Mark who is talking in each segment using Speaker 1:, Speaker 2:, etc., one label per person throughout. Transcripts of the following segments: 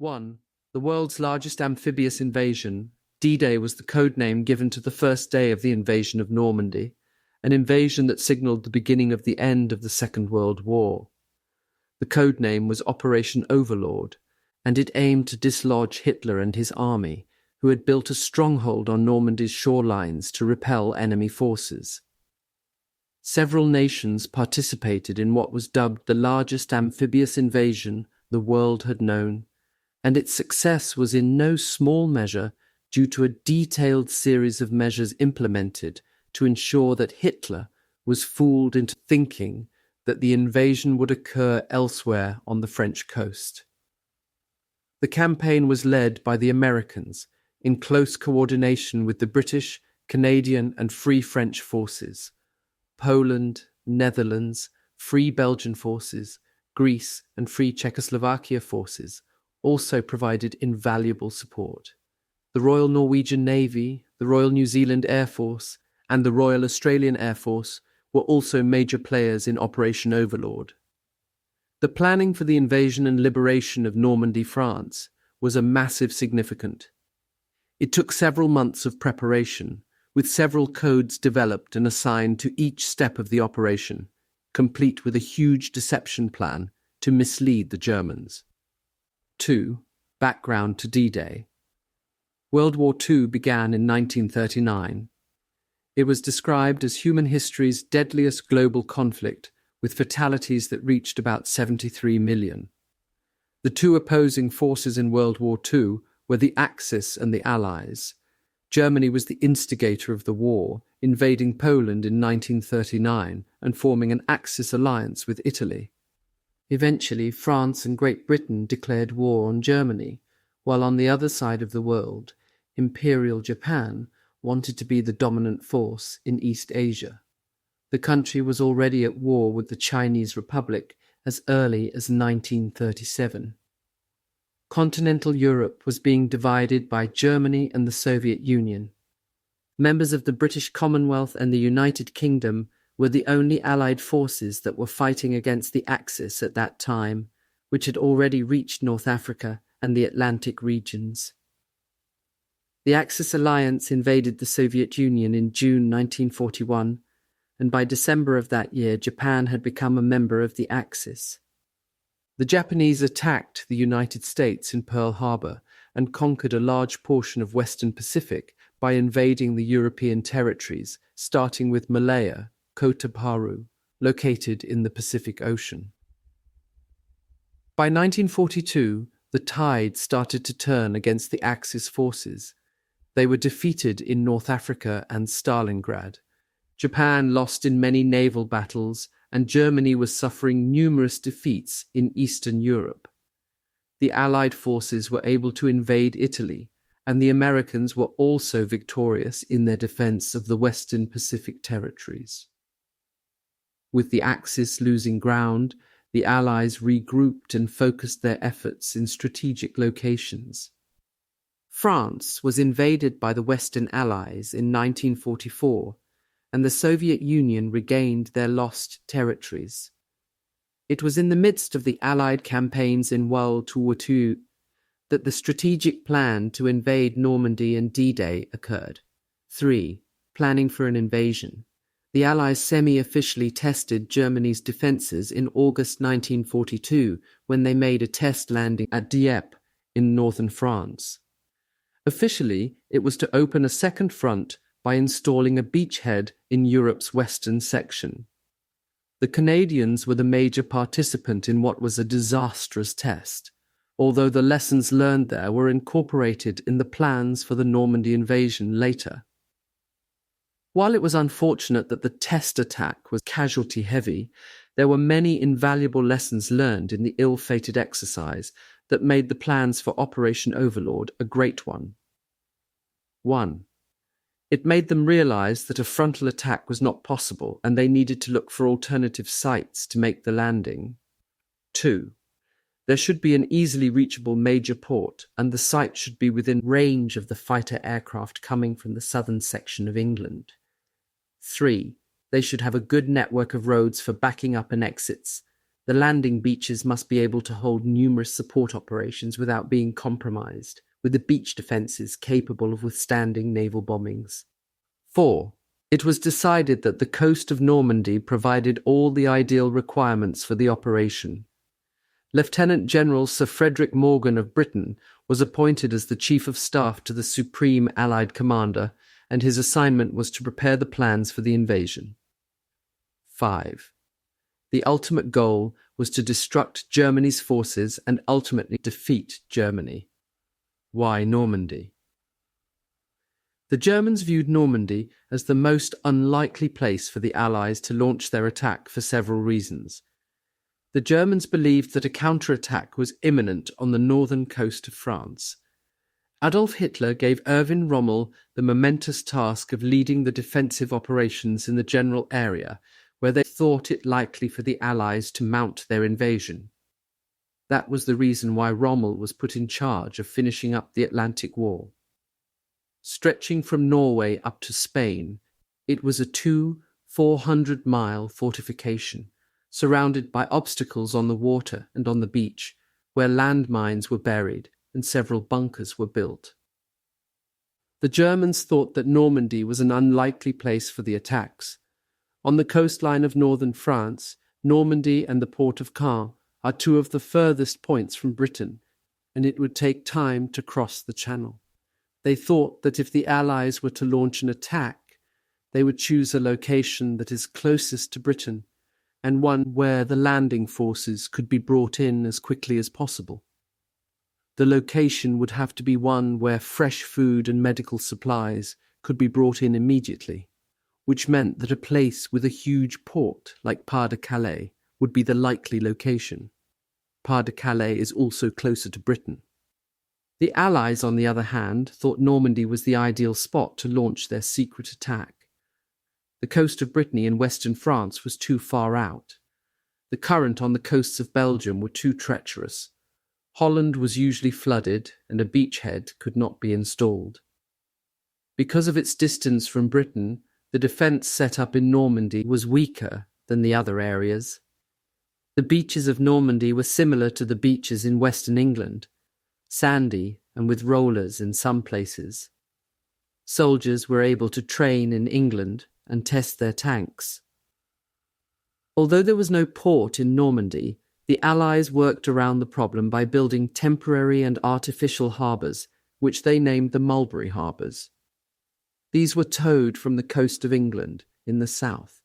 Speaker 1: 1. The world's largest amphibious invasion, D-Day was the codename given to the first day of the invasion of Normandy, an invasion that signaled the beginning of the end of the Second World War. The codename was Operation Overlord, and it aimed to dislodge Hitler and his army, who had built a stronghold on Normandy's shorelines to repel enemy forces. Several nations participated in what was dubbed the largest amphibious invasion the world had known, and its success was in no small measure due to a detailed series of measures implemented to ensure that Hitler was fooled into thinking that the invasion would occur elsewhere on the French coast. The campaign was led by the Americans in close coordination with the British, Canadian and Free French forces. Poland, Netherlands, Free Belgian forces, Greece and Free Czechoslovakia forces also provided invaluable support. The Royal Norwegian Navy, the Royal New Zealand Air Force, and the Royal Australian Air Force were also major players in Operation Overlord. The planning for the invasion and liberation of Normandy, France, was a massive significant. It took several months of preparation, with several codes developed and assigned to each step of the operation, complete with a huge deception plan to mislead the Germans. 2. Background to D-Day. World War II began in 1939. It was described as human history's deadliest global conflict, with fatalities that reached about 73 million. The two opposing forces in World War II were the Axis and the Allies. Germany was the instigator of the war, invading Poland in 1939 and forming an Axis alliance with Italy. Eventually, France and Great Britain declared war on Germany, while on the other side of the world, Imperial Japan wanted to be the dominant force in East Asia. The country was already at war with the Chinese Republic as early as 1937. Continental Europe was being divided by Germany and the Soviet Union. Members of the British Commonwealth and the United Kingdom were the only Allied forces that were fighting against the Axis at that time, which had already reached North Africa and the Atlantic regions. The Axis alliance invaded the Soviet Union in June 1941, and by December of that year, Japan had become a member of the Axis. The Japanese attacked the United States in Pearl Harbor and conquered a large portion of Western Pacific by invading the European territories, starting with Malaya, Kota Bharu, located in the Pacific Ocean. By 1942, the tide started to turn against the Axis forces. They were defeated in North Africa and Stalingrad. Japan lost in many naval battles, and Germany was suffering numerous defeats in Eastern Europe. The Allied forces were able to invade Italy, and the Americans were also victorious in their defense of the Western Pacific territories. With the Axis losing ground, the Allies regrouped and focused their efforts in strategic locations. France was invaded by the Western Allies in 1944, and the Soviet Union regained their lost territories. It was in the midst of the Allied campaigns in World War II that the strategic plan to invade Normandy and D-Day occurred. 3. Planning for an invasion. The Allies semi-officially tested Germany's defences in August 1942 when they made a test landing at Dieppe in northern France. Officially, it was to open a second front by installing a beachhead in Europe's western section. The Canadians were the major participant in what was a disastrous test, although the lessons learned there were incorporated in the plans for the Normandy invasion later. While it was unfortunate that the test attack was casualty-heavy, there were many invaluable lessons learned in the ill-fated exercise that made the plans for Operation Overlord a great one. 1. It made them realize that a frontal attack was not possible and they needed to look for alternative sites to make the landing. 2. There should be an easily reachable major port and the site should be within range of the fighter aircraft coming from the southern section of England. 3. They should have a good network of roads for backing up and exits, The landing beaches must be able to hold numerous support operations without being compromised, with the beach defences capable of withstanding naval bombings. 4. It was decided that the coast of Normandy provided all the ideal requirements for the operation. Lieutenant General Sir Frederick Morgan of Britain was appointed as the Chief of Staff to the Supreme Allied Commander, and his assignment was to prepare the plans for the invasion. 5. The ultimate goal was to destruct Germany's forces and ultimately defeat Germany. Why Normandy? The Germans viewed Normandy as the most unlikely place for the Allies to launch their attack for several reasons. The Germans believed that a counterattack was imminent on the northern coast of France. Adolf Hitler gave Erwin Rommel the momentous task of leading the defensive operations in the general area where they thought it likely for the Allies to mount their invasion. That was the reason why Rommel was put in charge of finishing up the Atlantic War. Stretching from Norway up to Spain, it was a 400-mile fortification, surrounded by obstacles on the water and on the beach, where landmines were buried and several bunkers were built. The Germans thought that Normandy was an unlikely place for the attacks. On the coastline of northern France, Normandy and the port of Caen are two of the furthest points from Britain, and it would take time to cross the Channel. They thought that if the Allies were to launch an attack, they would choose a location that is closest to Britain, and one where the landing forces could be brought in as quickly as possible. The location would have to be one where fresh food and medical supplies could be brought in immediately, which meant that a place with a huge port like Pas-de-Calais would be the likely location. Pas-de-Calais is also closer to Britain. The Allies, on the other hand, thought Normandy was the ideal spot to launch their secret attack. The coast of Brittany and western France was too far out. The current on the coasts of Belgium were too treacherous. Holland was usually flooded, and a beachhead could not be installed. Because of its distance from Britain, the defence set up in Normandy was weaker than the other areas. The beaches of Normandy were similar to the beaches in western England, sandy and with rollers in some places. Soldiers were able to train in England and test their tanks. Although there was no port in Normandy, the Allies worked around the problem by building temporary and artificial harbours, which they named the Mulberry Harbours. These were towed from the coast of England in the south.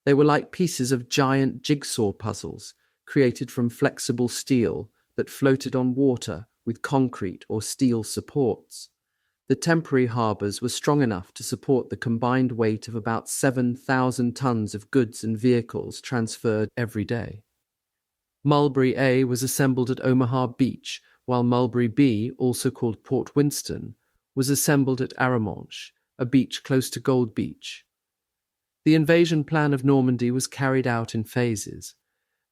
Speaker 1: They were like pieces of giant jigsaw puzzles created from flexible steel that floated on water with concrete or steel supports. The temporary harbours were strong enough to support the combined weight of about 7,000 tons of goods and vehicles transferred every day. Mulberry A was assembled at Omaha Beach, while Mulberry B, also called Port Winston, was assembled at Arromanches, a beach close to Gold Beach. The invasion plan of Normandy was carried out in phases,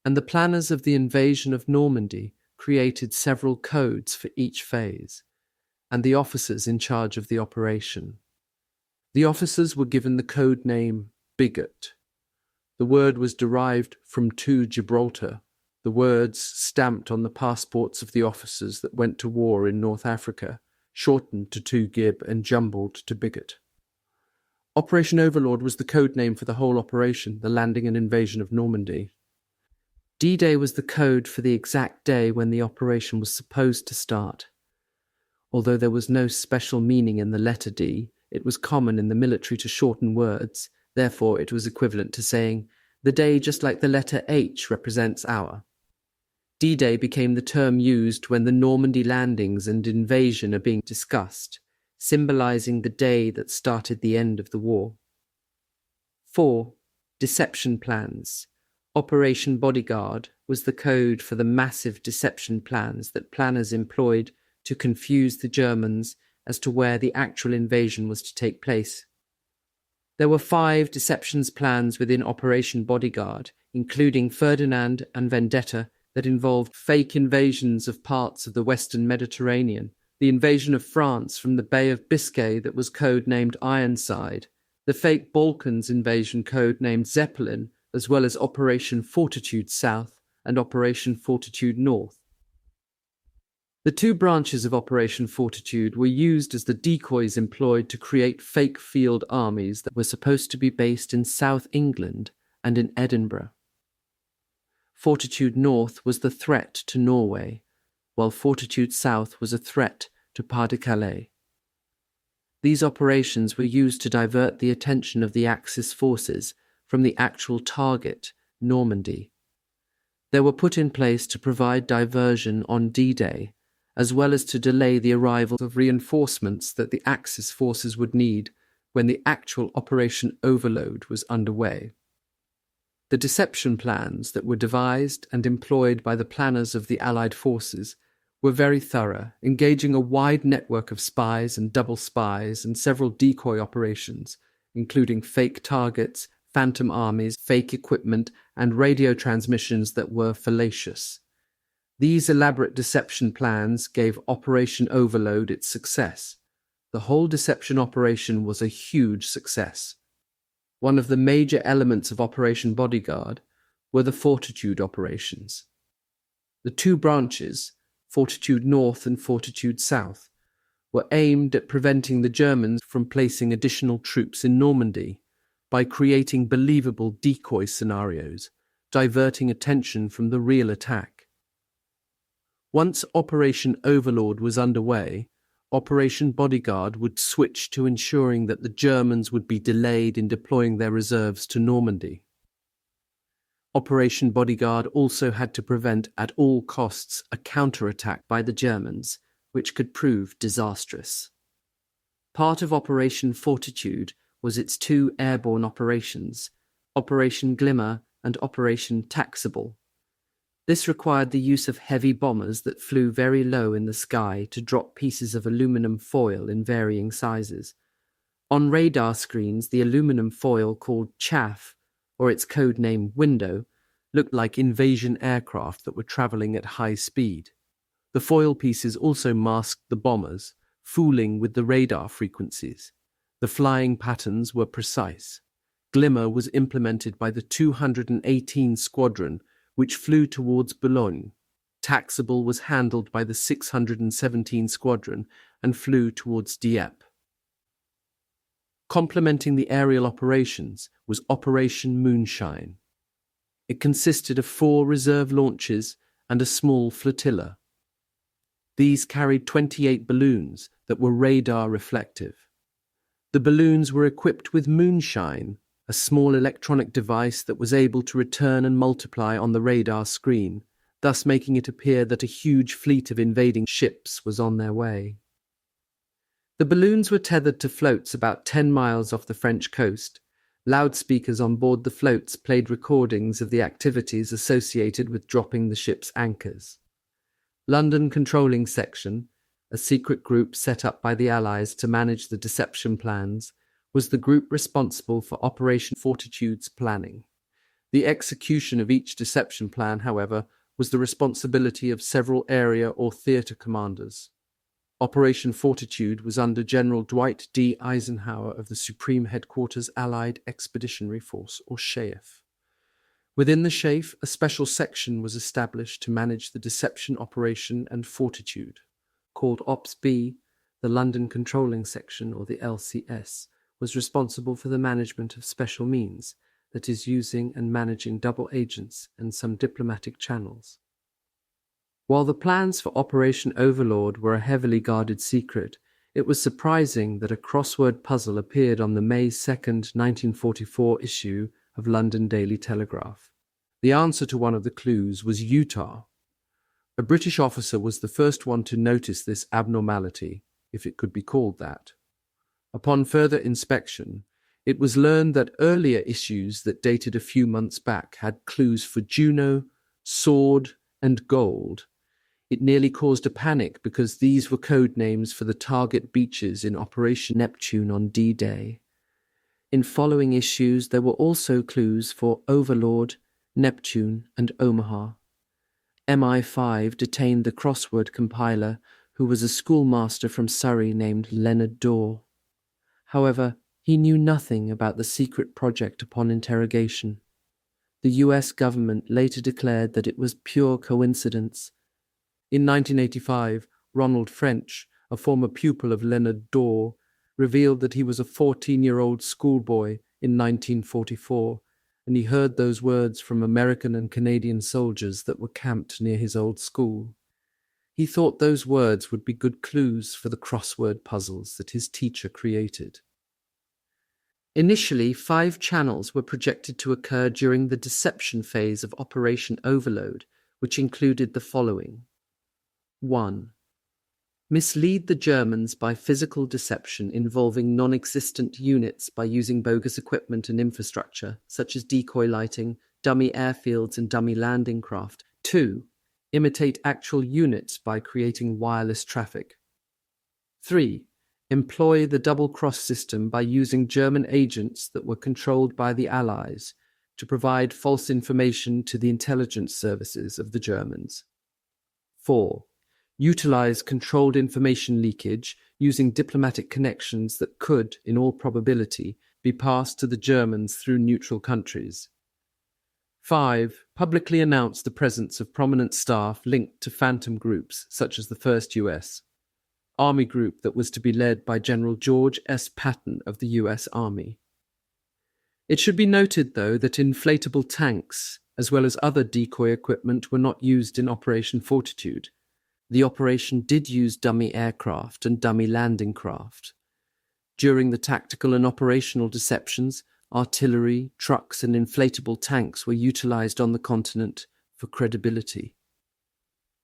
Speaker 1: and the planners of the invasion of Normandy created several codes for each phase, and the officers in charge of the operation. The officers were given the code name Bigot. The word was derived from to Gibraltar, the words stamped on the passports of the officers that went to war in North Africa, shortened to 2 Gib and jumbled to Bigot. Operation Overlord was the code name for the whole operation, the landing and invasion of Normandy. D-Day was the code for the exact day when the operation was supposed to start. Although there was no special meaning in the letter D, it was common in the military to shorten words, therefore it was equivalent to saying, "The day just like the letter H represents our." D-Day became the term used when the Normandy landings and invasion are being discussed, symbolizing the day that started the end of the war. 4. Deception plans. Operation Bodyguard was the code for the massive deception plans that planners employed to confuse the Germans as to where the actual invasion was to take place. There were 5 deceptions plans within Operation Bodyguard, including Ferdinand and Vendetta, that involved fake invasions of parts of the Western Mediterranean, the invasion of France from the Bay of Biscay that was code-named Ironside, the fake Balkans invasion code-named Zeppelin, as well as Operation Fortitude South and Operation Fortitude North. The two branches of Operation Fortitude were used as the decoys employed to create fake field armies that were supposed to be based in South England and in Edinburgh. Fortitude North was the threat to Norway, while Fortitude South was a threat to Pas-de-Calais. These operations were used to divert the attention of the Axis forces from the actual target, Normandy. They were put in place to provide diversion on D-Day, as well as to delay the arrival of reinforcements that the Axis forces would need when the actual Operation Overlord was underway. The deception plans that were devised and employed by the planners of the Allied forces were very thorough, engaging a wide network of spies and double spies and several decoy operations, including fake targets, phantom armies, fake equipment, and radio transmissions that were fallacious. These elaborate deception plans gave Operation Overlord its success. The whole deception operation was a huge success. One of the major elements of Operation Bodyguard were the Fortitude operations. The two branches, Fortitude North and Fortitude South, were aimed at preventing the Germans from placing additional troops in Normandy by creating believable decoy scenarios, diverting attention from the real attack. Once Operation Overlord was underway, Operation Bodyguard would switch to ensuring that the Germans would be delayed in deploying their reserves to Normandy. Operation Bodyguard also had to prevent at all costs a counterattack by the Germans, which could prove disastrous. Part of Operation Fortitude was its two airborne operations, Operation Glimmer and Operation Taxable. This required the use of heavy bombers that flew very low in the sky to drop pieces of aluminum foil in varying sizes. On radar screens, the aluminum foil called chaff, or its code name Window, looked like invasion aircraft that were travelling at high speed. The foil pieces also masked the bombers, fooling with the radar frequencies. The flying patterns were precise. Glimmer was implemented by the 218 Squadron, which flew towards Boulogne. Taxable was handled by the 617 Squadron and flew towards Dieppe. Complementing the aerial operations was Operation Moonshine. It consisted of 4 reserve launches and a small flotilla. These carried 28 balloons that were radar reflective. The balloons were equipped with Moonshine, a small electronic device that was able to return and multiply on the radar screen, thus making it appear that a huge fleet of invading ships was on their way. The balloons were tethered to floats about 10 miles off the French coast. Loudspeakers on board the floats played recordings of the activities associated with dropping the ship's anchors. London Controlling Section, a secret group set up by the Allies to manage the deception plans, was the group responsible for Operation Fortitude's planning. The execution of each deception plan, however, was the responsibility of several area or theatre commanders. Operation Fortitude was under General Dwight D. Eisenhower of the Supreme Headquarters Allied Expeditionary Force, or SHAEF. Within the SHAEF, a special section was established to manage the deception operation and Fortitude. Called Ops B, the London Controlling Section, or the LCS, was responsible for the management of special means, that is, using and managing double agents and some diplomatic channels. While the plans for Operation Overlord were a heavily guarded secret, it was surprising that a crossword puzzle appeared on the May 2, 1944 issue of London Daily Telegraph. The answer to one of the clues was Utah. A British officer was the first one to notice this abnormality, if it could be called that. Upon further inspection, it was learned that earlier issues that dated a few months back had clues for Juno, Sword, and Gold. It nearly caused a panic because these were code names for the target beaches in Operation Neptune on D-Day. In following issues, there were also clues for Overlord, Neptune, and Omaha. MI5 detained the crossword compiler, who was a schoolmaster from Surrey named Leonard Dorr. However, he knew nothing about the secret project upon interrogation. The US government later declared that it was pure coincidence. In 1985, Ronald French, a former pupil of Leonard Dday, revealed that he was a 14-year-old schoolboy in 1944, and he heard those words from American and Canadian soldiers that were camped near his old school. He thought those words would be good clues for the crossword puzzles that his teacher created. Initially, 5 channels were projected to occur during the deception phase of Operation Overlord, which included the following. 1. Mislead the Germans by physical deception involving non-existent units by using bogus equipment and infrastructure, such as decoy lighting, dummy airfields and dummy landing craft. 2. Imitate actual units by creating wireless traffic. 3. Employ the double-cross system by using German agents that were controlled by the Allies to provide false information to the intelligence services of the Germans. 4. Utilize controlled information leakage using diplomatic connections that could, in all probability, be passed to the Germans through neutral countries. 5. Publicly announce the presence of prominent staff linked to phantom groups such as the 1st U.S. Army group that was to be led by General George S. Patton of the U.S. Army. It should be noted, though, that inflatable tanks, as well as other decoy equipment, were not used in Operation Fortitude. The operation did use dummy aircraft and dummy landing craft. During the tactical and operational deceptions, artillery, trucks, and inflatable tanks were utilized on the continent for credibility.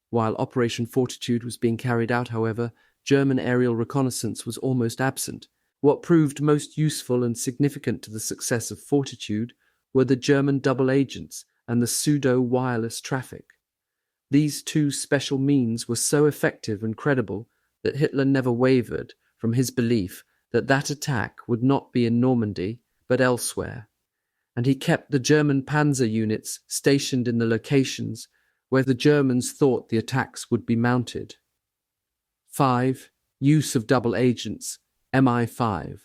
Speaker 1: While Operation Fortitude was being carried out, however, German aerial reconnaissance was almost absent. What proved most useful and significant to the success of Fortitude were the German double agents and the pseudo-wireless traffic. These 2 special means were so effective and credible that Hitler never wavered from his belief that that attack would not be in Normandy, but elsewhere, and he kept the German panzer units stationed in the locations where the Germans thought the attacks would be mounted. 5. Use of double agents, MI5.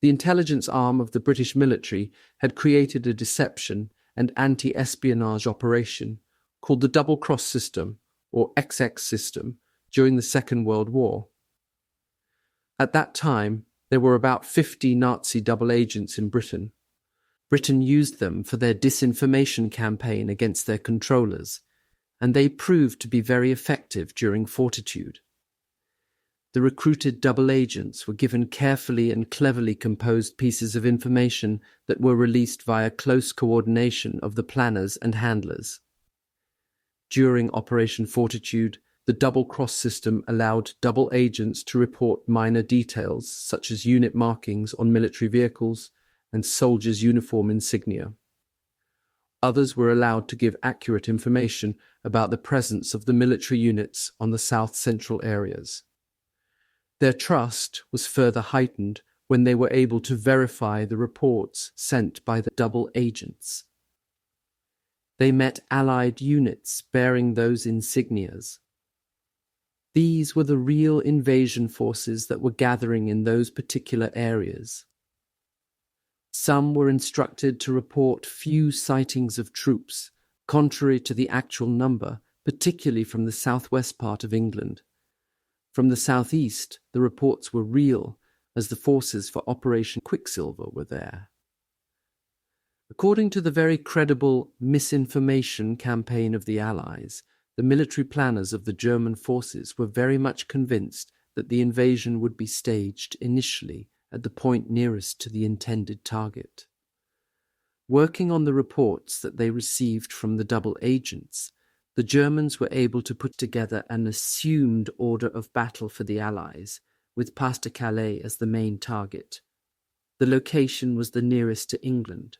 Speaker 1: The intelligence arm of the British military had created a deception and anti-espionage operation called the double-cross system, or XX system, during the Second World War. At that time, there were about 50 Nazi double agents in Britain. Britain used them for their disinformation campaign against their controllers, and they proved to be very effective during Fortitude. The recruited double agents were given carefully and cleverly composed pieces of information that were released via close coordination of the planners and handlers. During Operation Fortitude, the double-cross system allowed double agents to report minor details such as unit markings on military vehicles and soldiers' uniform insignia. Others were allowed to give accurate information about the presence of the military units on the south-central areas. Their trust was further heightened when they were able to verify the reports sent by the double agents. They met Allied units bearing those insignias. These were the real invasion forces that were gathering in those particular areas. Some were instructed to report few sightings of troops, contrary to the actual number, particularly from the southwest part of England. From the southeast, the reports were real, as the forces for Operation Quicksilver were there. According to the very credible misinformation campaign of the Allies, the military planners of the German forces were very much convinced that the invasion would be staged initially at the point nearest to the intended target. Working on the reports that they received from the double agents, the Germans were able to put together an assumed order of battle for the Allies, with Pas-de-Calais as the main target. The location was the nearest to England.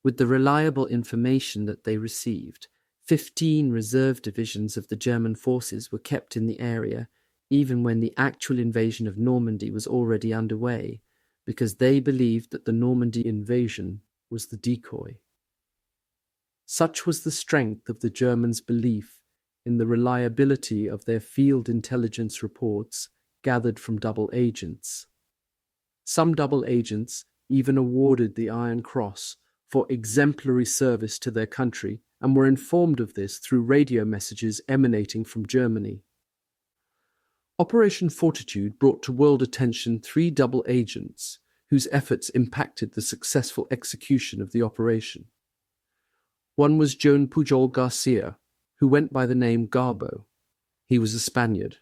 Speaker 1: With the reliable information that they received, 15 reserve divisions of the German forces were kept in the area, even when the actual invasion of Normandy was already underway, because they believed that the Normandy invasion was the decoy. Such was the strength of the Germans' belief in the reliability of their field intelligence reports gathered from double agents. Some double agents even awarded the Iron Cross for exemplary service to their country and were informed of this through radio messages emanating from Germany. Operation Fortitude brought to world attention three double agents whose efforts impacted the successful execution of the operation. One was Joan Pujol Garcia, who went by the name Garbo. He was a Spaniard.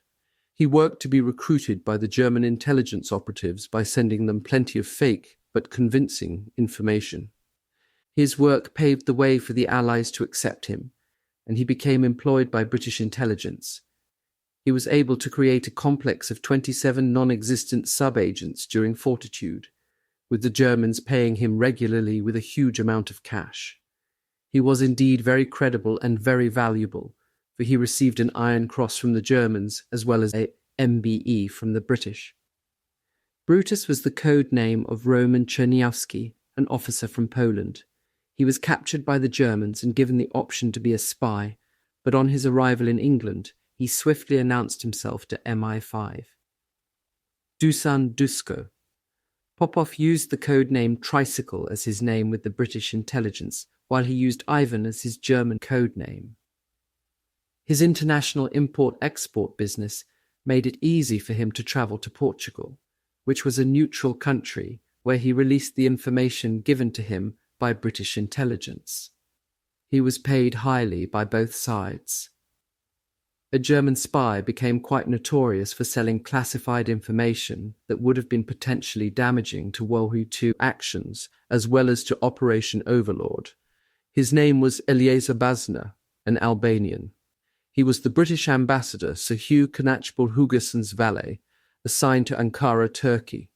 Speaker 1: He worked to be recruited by the German intelligence operatives by sending them plenty of fake but convincing information. His work paved the way for the Allies to accept him, and he became employed by British intelligence. He was able to create a complex of 27 non-existent sub-agents during Fortitude, with the Germans paying him regularly with a huge amount of cash. He was indeed very credible and very valuable, for he received an Iron Cross from the Germans as well as a MBE from the British. Brutus was the code name of Roman Czerniawski, an officer from Poland. He was captured by the Germans and given the option to be a spy, but on his arrival in England, he swiftly announced himself to MI5. Dusan Dusko. Popov used the code name Tricycle as his name with the British intelligence, while he used Ivan as his German code name. His international import-export business made it easy for him to travel to Portugal, which was a neutral country where he released the information given to him by British intelligence. He was paid highly by both sides. A German spy became quite notorious for selling classified information that would have been potentially damaging to World War II actions as well as to Operation Overlord. His name was Eliezer Bazner, an Albanian. He was the British ambassador, Sir Hugh Conachbal Hugerson's valet, assigned to Ankara, Turkey.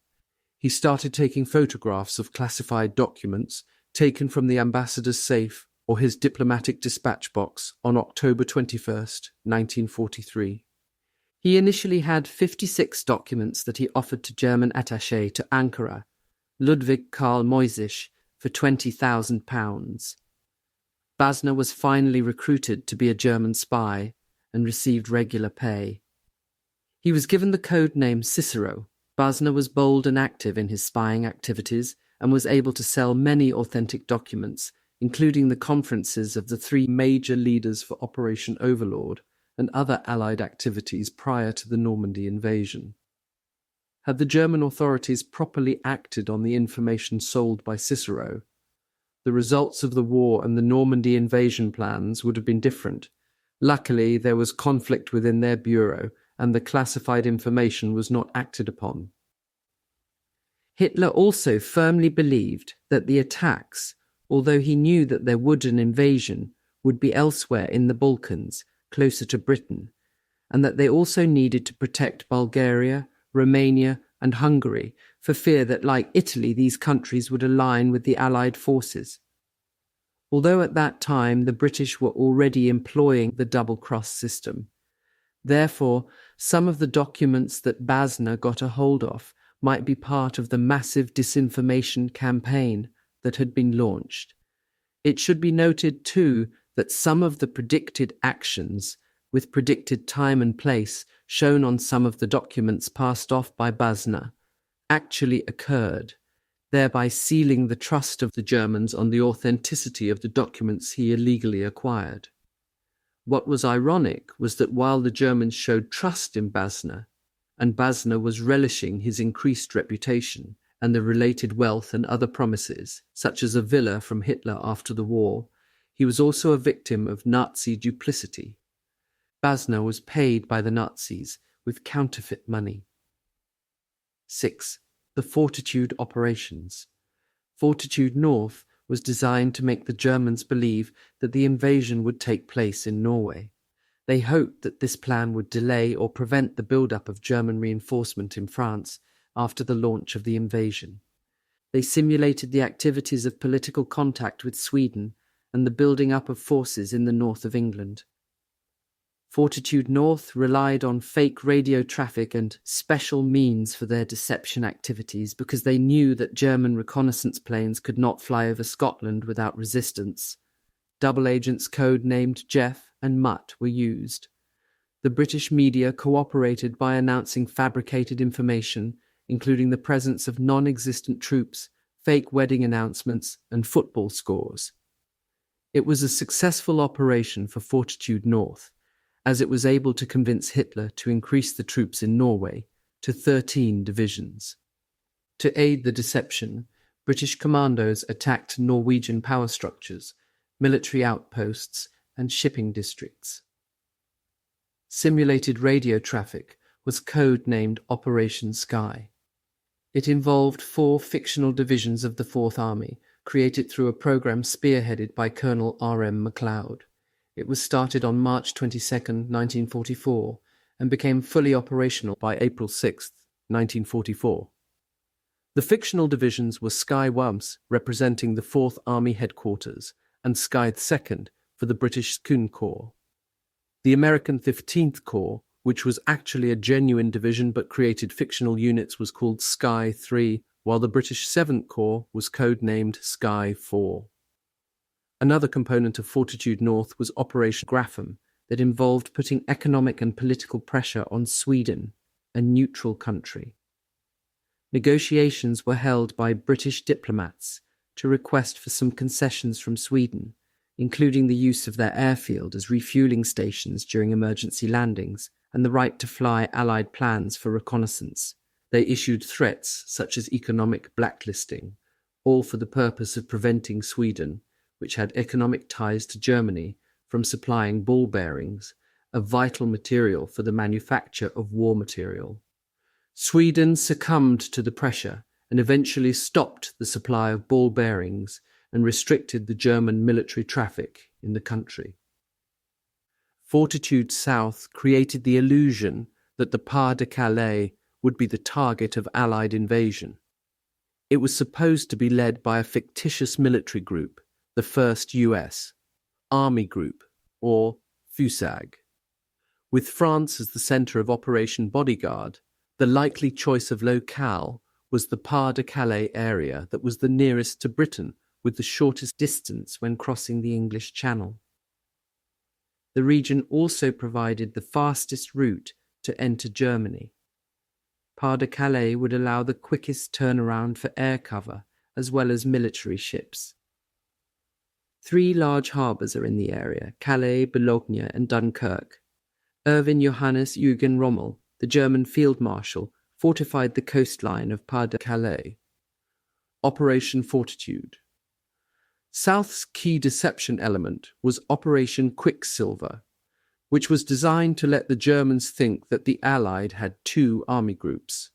Speaker 1: He started taking photographs of classified documents taken from the ambassador's safe or his diplomatic dispatch box on October 21st, 1943. He initially had 56 documents that he offered to German attaché to Ankara, Ludwig Karl Moisisch, for £20,000. Bazner was finally recruited to be a German spy and received regular pay. He was given the code name Cicero. Bazner was bold and active in his spying activities and was able to sell many authentic documents, including the conferences of the three major leaders for Operation Overlord and other Allied activities prior to the Normandy invasion. Had the German authorities properly acted on the information sold by Cicero, the results of the war and the Normandy invasion plans would have been different. Luckily, there was conflict within their bureau, and the classified information was not acted upon. Hitler also firmly believed that the attacks, although he knew that there would an invasion, would be elsewhere in the Balkans, closer to Britain, and that they also needed to protect Bulgaria, Romania, and Hungary, for fear that, like Italy, these countries would align with the Allied forces. Although at that time the British were already employing the double-cross system, therefore some of the documents that Bazner got a hold of might be part of the massive disinformation campaign that had been launched. It should be noted, too, that some of the predicted actions, with predicted time and place shown on some of the documents passed off by Bazner, actually occurred, thereby sealing the trust of the Germans on the authenticity of the documents he illegally acquired. What was ironic was that while the Germans showed trust in Bazner, and Bazner was relishing his increased reputation and the related wealth and other promises, such as a villa from Hitler after the war, he was also a victim of Nazi duplicity. Bazner was paid by the Nazis with counterfeit money. 6. The Fortitude operations. Fortitude North was designed to make the Germans believe that the invasion would take place in Norway. They hoped that this plan would delay or prevent the build-up of German reinforcement in France after the launch of the invasion. They simulated the activities of political contact with Sweden and the building up of forces in the north of England. Fortitude North relied on fake radio traffic and special means for their deception activities because they knew that German reconnaissance planes could not fly over Scotland without resistance. Double agents code-named Jeff and Mutt were used. The British media cooperated by announcing fabricated information, including the presence of non-existent troops, fake wedding announcements, and football scores. It was a successful operation for Fortitude North, as it was able to convince Hitler to increase the troops in Norway to 13 divisions. To aid the deception, British commandos attacked Norwegian power structures, military outposts, and shipping districts. Simulated radio traffic was code-named Operation Sky. It involved 4 fictional divisions of the Fourth Army, created through a program spearheaded by Colonel R.M. MacLeod. It was started on March 22, 1944, and became fully operational by April 6, 1944. The fictional divisions were Sky 1, representing the Fourth Army headquarters, and Sky 2 for the British Skun Corps. The American 15th Corps, which was actually a genuine division but created fictional units, was called Sky 3, while the British 7th Corps was codenamed Sky 4. Another component of Fortitude North was Operation Graham, that involved putting economic and political pressure on Sweden, a neutral country. Negotiations were held by British diplomats to request for some concessions from Sweden, including the use of their airfield as refueling stations during emergency landings and the right to fly Allied plans for reconnaissance. They issued threats such as economic blacklisting, all for the purpose of preventing Sweden, which had economic ties to Germany, from supplying ball bearings, a vital material for the manufacture of war material. Sweden succumbed to the pressure and eventually stopped the supply of ball bearings and restricted the German military traffic in the country. Fortitude South created the illusion that the Pas-de-Calais would be the target of Allied invasion. It was supposed to be led by a fictitious military group, the 1st U.S. Army Group, or FUSAG. With France as the centre of Operation Bodyguard, the likely choice of locale was the Pas-de-Calais area that was the nearest to Britain, with the shortest distance when crossing the English Channel. The region also provided the fastest route to enter Germany. Pas-de-Calais would allow the quickest turnaround for air cover, as well as military ships. 3 large harbours are in the area: Calais, Boulogne, and Dunkirk. Erwin Johannes Eugen Rommel, the German field marshal, fortified the coastline of Pas-de-Calais. Operation Fortitude. South's key deception element was Operation Quicksilver, which was designed to let the Germans think that the Allied had 2 army groups.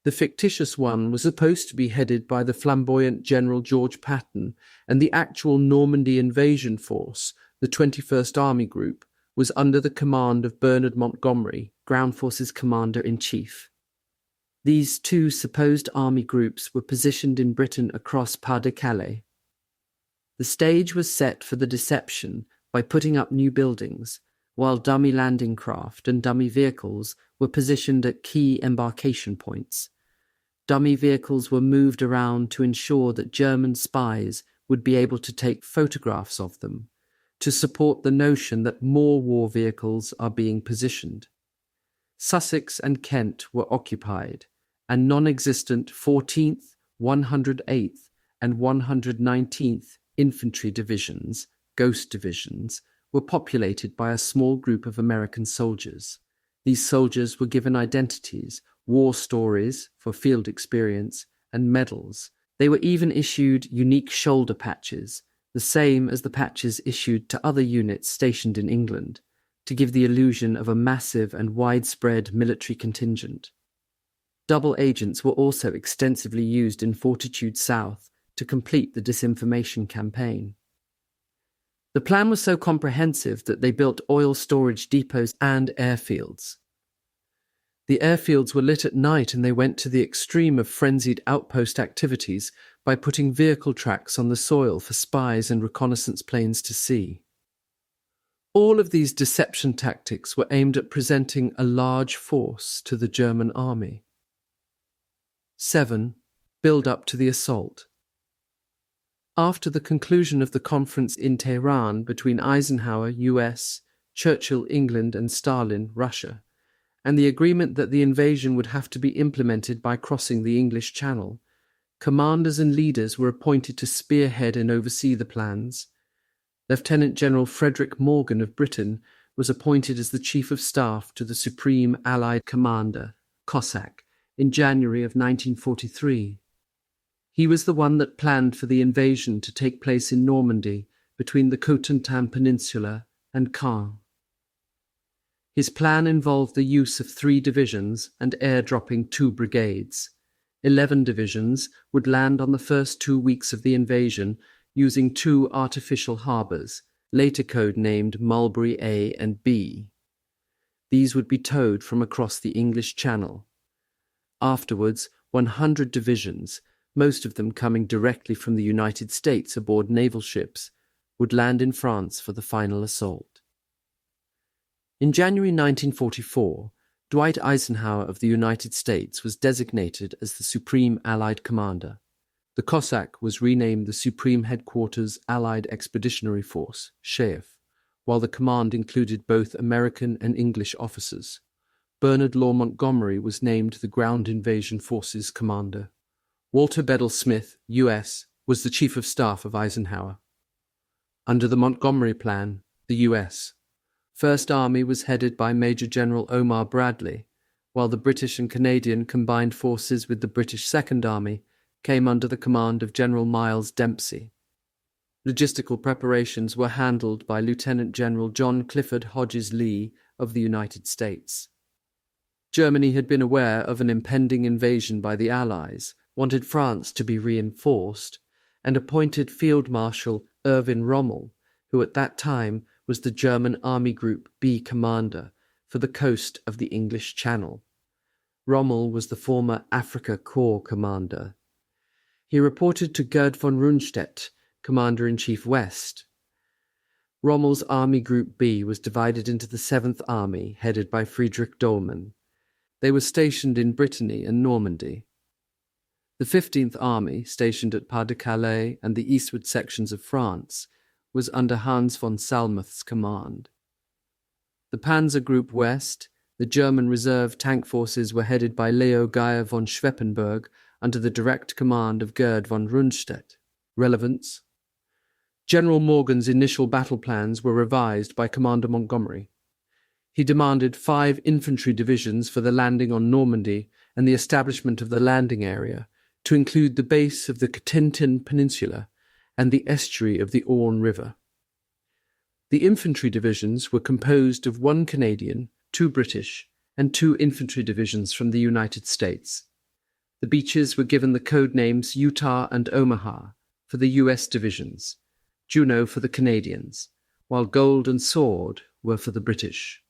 Speaker 1: The fictitious one was supposed to be headed by the flamboyant General George Patton, and the actual Normandy invasion force, the 21st Army Group, was under the command of Bernard Montgomery, Ground Forces Commander-in-Chief. These 2 supposed army groups were positioned in Britain across Pas-de-Calais. The stage was set for the deception by putting up new buildings, while dummy landing craft and dummy vehicles were positioned at key embarkation points. Dummy vehicles were moved around to ensure that German spies would be able to take photographs of them, to support the notion that more war vehicles are being positioned. Sussex and Kent were occupied, and non-existent 14th, 108th, and 119th Infantry Divisions, Ghost Divisions, were populated by a small group of American soldiers. These soldiers were given identities, war stories for field experience, and medals. They were even issued unique shoulder patches, the same as the patches issued to other units stationed in England, to give the illusion of a massive and widespread military contingent. Double agents were also extensively used in Fortitude South to complete the disinformation campaign. The plan was so comprehensive that they built oil storage depots and airfields. The airfields were lit at night, and they went to the extreme of frenzied outpost activities by putting vehicle tracks on the soil for spies and reconnaissance planes to see. All of these deception tactics were aimed at presenting a large force to the German army. 7. Build up to the assault. After the conclusion of the conference in Tehran between Eisenhower, US, Churchill, England, and Stalin, Russia, and the agreement that the invasion would have to be implemented by crossing the English Channel, Commanders and leaders were appointed to spearhead and oversee the plans. Lieutenant General Frederick Morgan of Britain was appointed as the Chief of Staff to the Supreme Allied Commander, Cossack, in January of 1943. He was the one that planned for the invasion to take place in Normandy between the Cotentin Peninsula and Caen. His plan involved the use of 3 divisions and airdropping 2 brigades. 11 divisions would land on the first 2 weeks of the invasion using 2 artificial harbours, later code-named Mulberry A and B. These would be towed from across the English Channel. Afterwards, 100 divisions, most of them coming directly from the United States aboard naval ships, would land in France for the final assault. In January 1944, Dwight Eisenhower of the United States was designated as the Supreme Allied Commander. The Cossack was renamed the Supreme Headquarters Allied Expeditionary Force, SHAEF, while the command included both American and English officers. Bernard Law Montgomery was named the Ground Invasion Forces Commander. Walter Bedell Smith, U.S., was the Chief of Staff of Eisenhower. Under the Montgomery Plan, the U.S. First Army was headed by Major General Omar Bradley, while the British and Canadian combined forces with the British Second Army came under the command of General Miles Dempsey. Logistical preparations were handled by Lieutenant General John Clifford Hodges Lee of the United States. Germany had been aware of an impending invasion by the Allies, wanted France to be reinforced, and appointed Field Marshal Erwin Rommel, who at that time was the German Army Group B commander for the coast of the English Channel. Rommel was the former Africa Corps commander. He reported to Gerd von Rundstedt, Commander-in-Chief West. Rommel's Army Group B was divided into the 7th Army, headed by Friedrich Dollmann. They were stationed in Brittany and Normandy. The 15th Army, stationed at Pas-de-Calais and the eastward sections of France, was under Hans von Salmuth's command. The Panzer Group West, the German reserve tank forces, were headed by Leo Geyer von Schweppenberg under the direct command of Gerd von Rundstedt. Relevance: General Morgan's initial battle plans were revised by Commander Montgomery. He demanded 5 infantry divisions for the landing on Normandy and the establishment of the landing area, to include the base of the Cotentin Peninsula and the estuary of the Orne River. The infantry divisions were composed of 1 Canadian, 2 British, and 2 infantry divisions from the United States. The beaches were given the code names Utah and Omaha for the U.S. divisions, Juno for the Canadians, while Gold and Sword were for the British.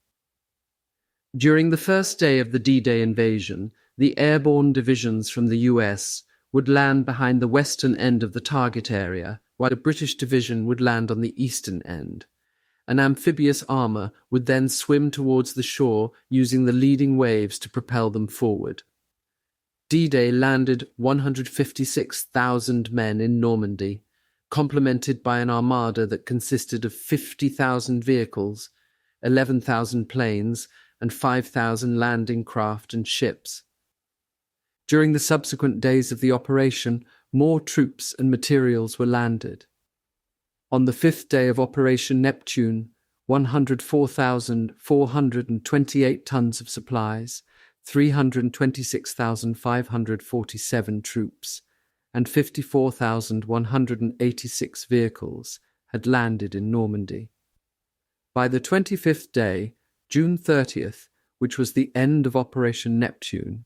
Speaker 1: During the first day of the D-Day invasion, the airborne divisions from the U.S. would land behind the western end of the target area, while a British division would land on the eastern end. An amphibious armour would then swim towards the shore using the leading waves to propel them forward. D-Day landed 156,000 men in Normandy, complemented by an armada that consisted of 50,000 vehicles, 11,000 planes, and 5,000 landing craft and ships. During the subsequent days of the operation, more troops and materials were landed. On the 5th day of Operation Neptune, 104,428 tons of supplies, 326,547 troops, and 54,186 vehicles had landed in Normandy. By the 25th day, June 30th, which was the end of Operation Neptune,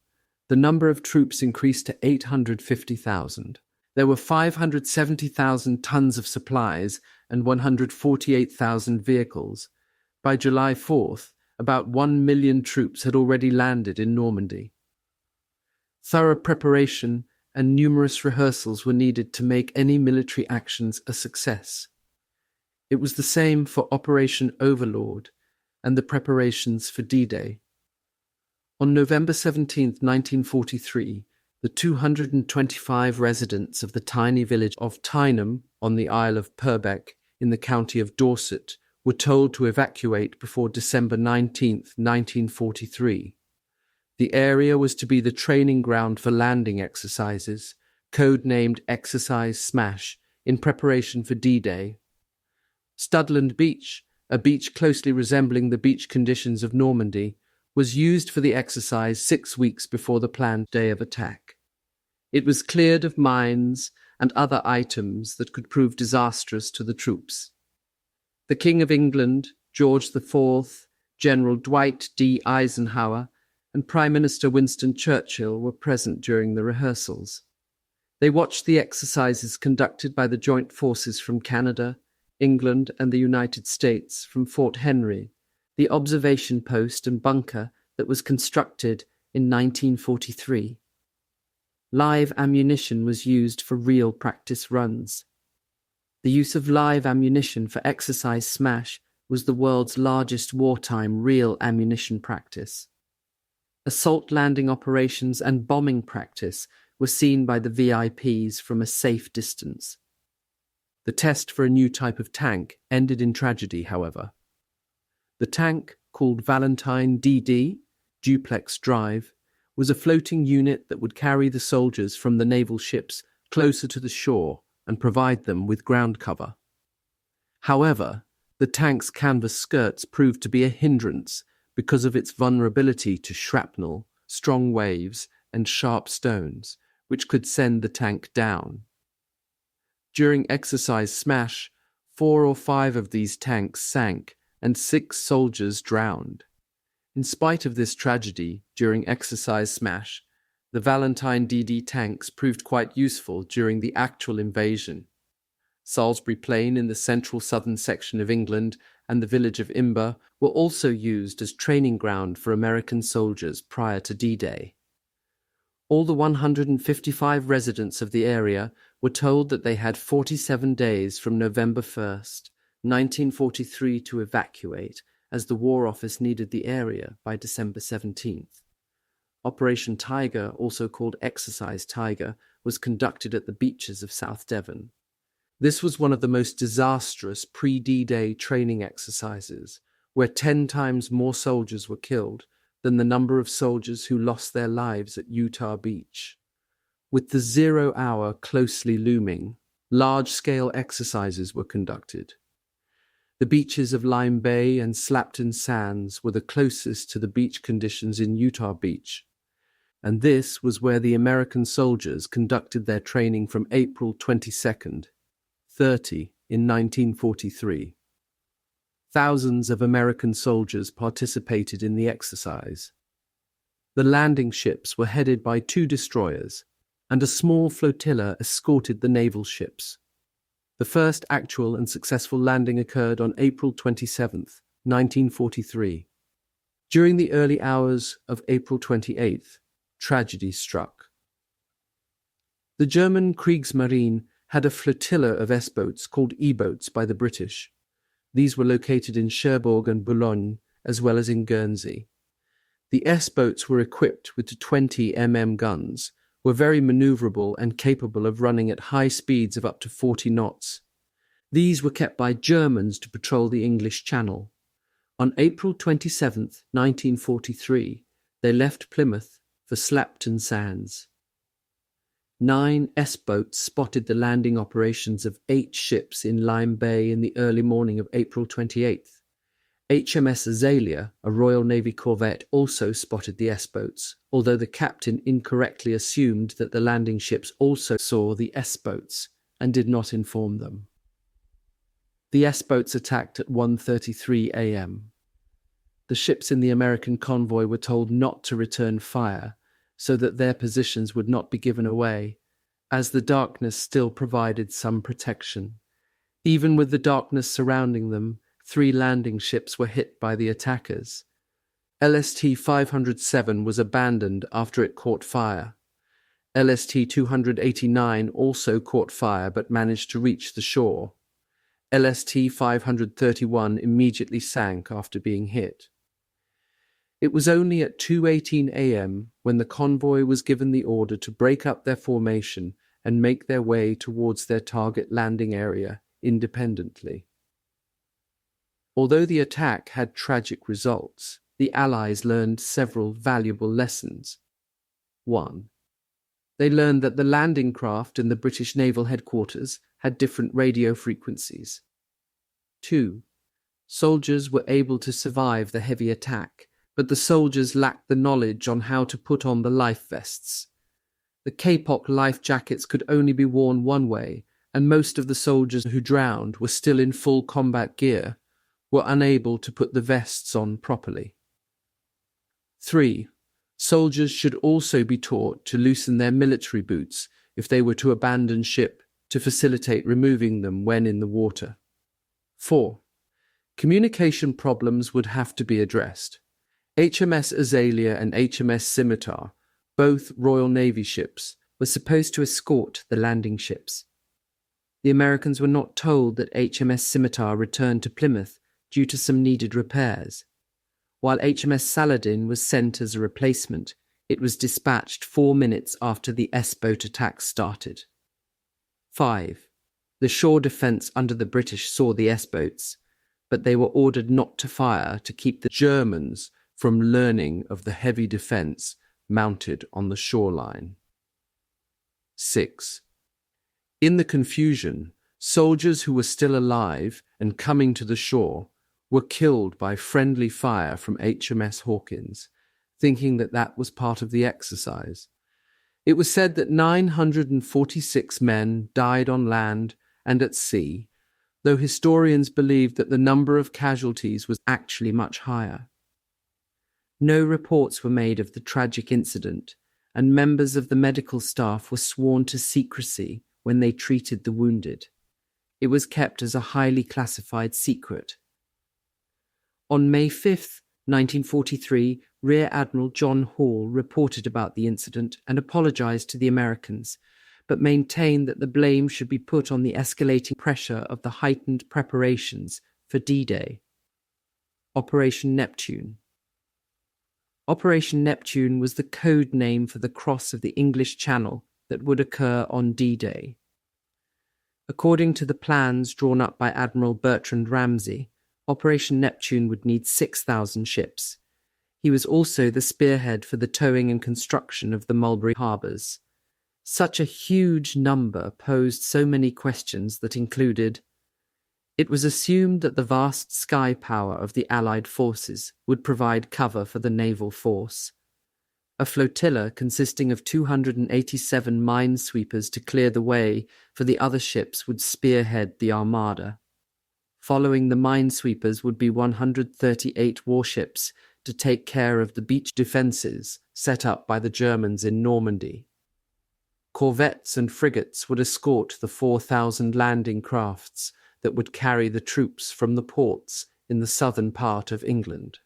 Speaker 1: the number of troops increased to 850,000. There were 570,000 tons of supplies and 148,000 vehicles. By July 4th, about 1 million troops had already landed in Normandy. Thorough preparation and numerous rehearsals were needed to make any military actions a success. It was the same for Operation Overlord and the preparations for D-Day. On November 17, 1943, the 225 residents of the tiny village of Tyneham on the Isle of Purbeck in the county of Dorset were told to evacuate before December 19, 1943. The area was to be the training ground for landing exercises, code-named Exercise Smash, in preparation for D-Day. Studland Beach, a beach closely resembling the beach conditions of Normandy, was used for the exercise 6 weeks before the planned day of attack. It was cleared of mines and other items that could prove disastrous to the troops. The King of England, George IV, General Dwight D. Eisenhower, and Prime Minister Winston Churchill were present during the rehearsals. They watched the exercises conducted by the joint forces from Canada, England, and the United States from Fort Henry, the observation post and bunker that was constructed in 1943. Live ammunition was used for real practice runs. The use of live ammunition for Exercise Smash was the world's largest wartime real ammunition practice. Assault landing operations and bombing practice were seen by the VIPs from a safe distance. The test for a new type of tank ended in tragedy, however. The tank, called Valentine Dday, duplex drive, was a floating unit that would carry the soldiers from the naval ships closer to the shore and provide them with ground cover. However, the tank's canvas skirts proved to be a hindrance because of its vulnerability to shrapnel, strong waves, and sharp stones, which could send the tank down. During Exercise Smash, 4 or 5 of these tanks sank and 6 soldiers drowned. In spite of this tragedy, during Exercise Smash, the Valentine Dday tanks proved quite useful during the actual invasion. Salisbury Plain in the central southern section of England and the village of Imber were also used as training ground for American soldiers prior to D-Day. All the 155 residents of the area were told that they had 47 days from November 1st, 1943 to evacuate, as the War Office needed the area by December 17th. Operation Tiger, also called Exercise Tiger, was conducted at the beaches of South Devon. This was one of the most disastrous pre-D-Day training exercises, where 10 times more soldiers were killed than the number of soldiers who lost their lives at Utah Beach. With the 0 hour closely looming, large-scale exercises were conducted. The beaches of Lime Bay and Slapton Sands were the closest to the beach conditions in Utah Beach, and this was where the American soldiers conducted their training from April 22nd, 30 in 1943. Thousands of American soldiers participated in the exercise. The landing ships were headed by 2 destroyers, and a small flotilla escorted the naval ships. The first actual and successful landing occurred on April 27, 1943. During the early hours of April 28th, tragedy struck. The German Kriegsmarine had a flotilla of S-boats called E-boats by the British. These were located in Cherbourg and Boulogne, as well as in Guernsey. The S-boats were equipped with 20 mm guns, were very maneuverable and capable of running at high speeds of up to 40 knots. These were kept by Germans to patrol the English Channel. On April 27, 1943, they left Plymouth for Slapton Sands. 9 S-boats spotted the landing operations of 8 ships in Lime Bay in the early morning of April 28th. HMS Azalea, a Royal Navy corvette, also spotted the S-boats, although the captain incorrectly assumed that the landing ships also saw the S-boats and did not inform them. The S-boats attacked at 1:33 a.m. The ships in the American convoy were told not to return fire, so that their positions would not be given away, as the darkness still provided some protection. Even with the darkness surrounding them, 3 landing ships were hit by the attackers. LST 507 was abandoned after it caught fire. LST 289 also caught fire but managed to reach the shore. LST 531 immediately sank after being hit. It was only at 2:18 a.m. when the convoy was given the order to break up their formation and make their way towards their target landing area independently. Although the attack had tragic results, the Allies learned several valuable lessons. 1. They learned that the landing craft in the British Naval Headquarters had different radio frequencies. 2. Soldiers were able to survive the heavy attack, but the soldiers lacked the knowledge on how to put on the life vests. The Kapok life jackets could only be worn one way, and most of the soldiers who drowned were still in full combat gear, were unable to put the vests on properly. 3. Soldiers should also be taught to loosen their military boots if they were to abandon ship to facilitate removing them when in the water. 4. Communication problems would have to be addressed. HMS Azalea and HMS Scimitar, both Royal Navy ships, were supposed to escort the landing ships. The Americans were not told that HMS Scimitar returned to Plymouth due to some needed repairs. While HMS Saladin was sent as a replacement, it was dispatched 4 minutes after the S-boat attack started. 5. The shore defence under the British saw the S-boats, but they were ordered not to fire to keep the Germans from learning of the heavy defence mounted on the shoreline. 6. In the confusion, soldiers who were still alive and coming to the shore were killed by friendly fire from HMS Hawkins, thinking that that was part of the exercise. It was said that 946 men died on land and at sea, though historians believe that the number of casualties was actually much higher. No reports were made of the tragic incident, and members of the medical staff were sworn to secrecy when they treated the wounded. It was kept as a highly classified secret. On May 5, 1943, Rear Admiral John Hall reported about the incident and apologized to the Americans, but maintained that the blame should be put on the escalating pressure of the heightened preparations for D-Day. Operation Neptune. Operation Neptune was the code name for the cross of the English Channel that would occur on D-Day. According to the plans drawn up by Admiral Bertrand Ramsay, Operation Neptune would need 6,000 ships. He was also the spearhead for the towing and construction of the Mulberry harbours. Such a huge number posed so many questions that included: it was assumed that the vast sky power of the Allied forces would provide cover for the naval force. A flotilla consisting of 287 minesweepers to clear the way for the other ships would spearhead the armada. Following the minesweepers would be 138 warships to take care of the beach defences set up by the Germans in Normandy. Corvettes and frigates would escort the 4,000 landing crafts that would carry the troops from the ports in the southern part of England.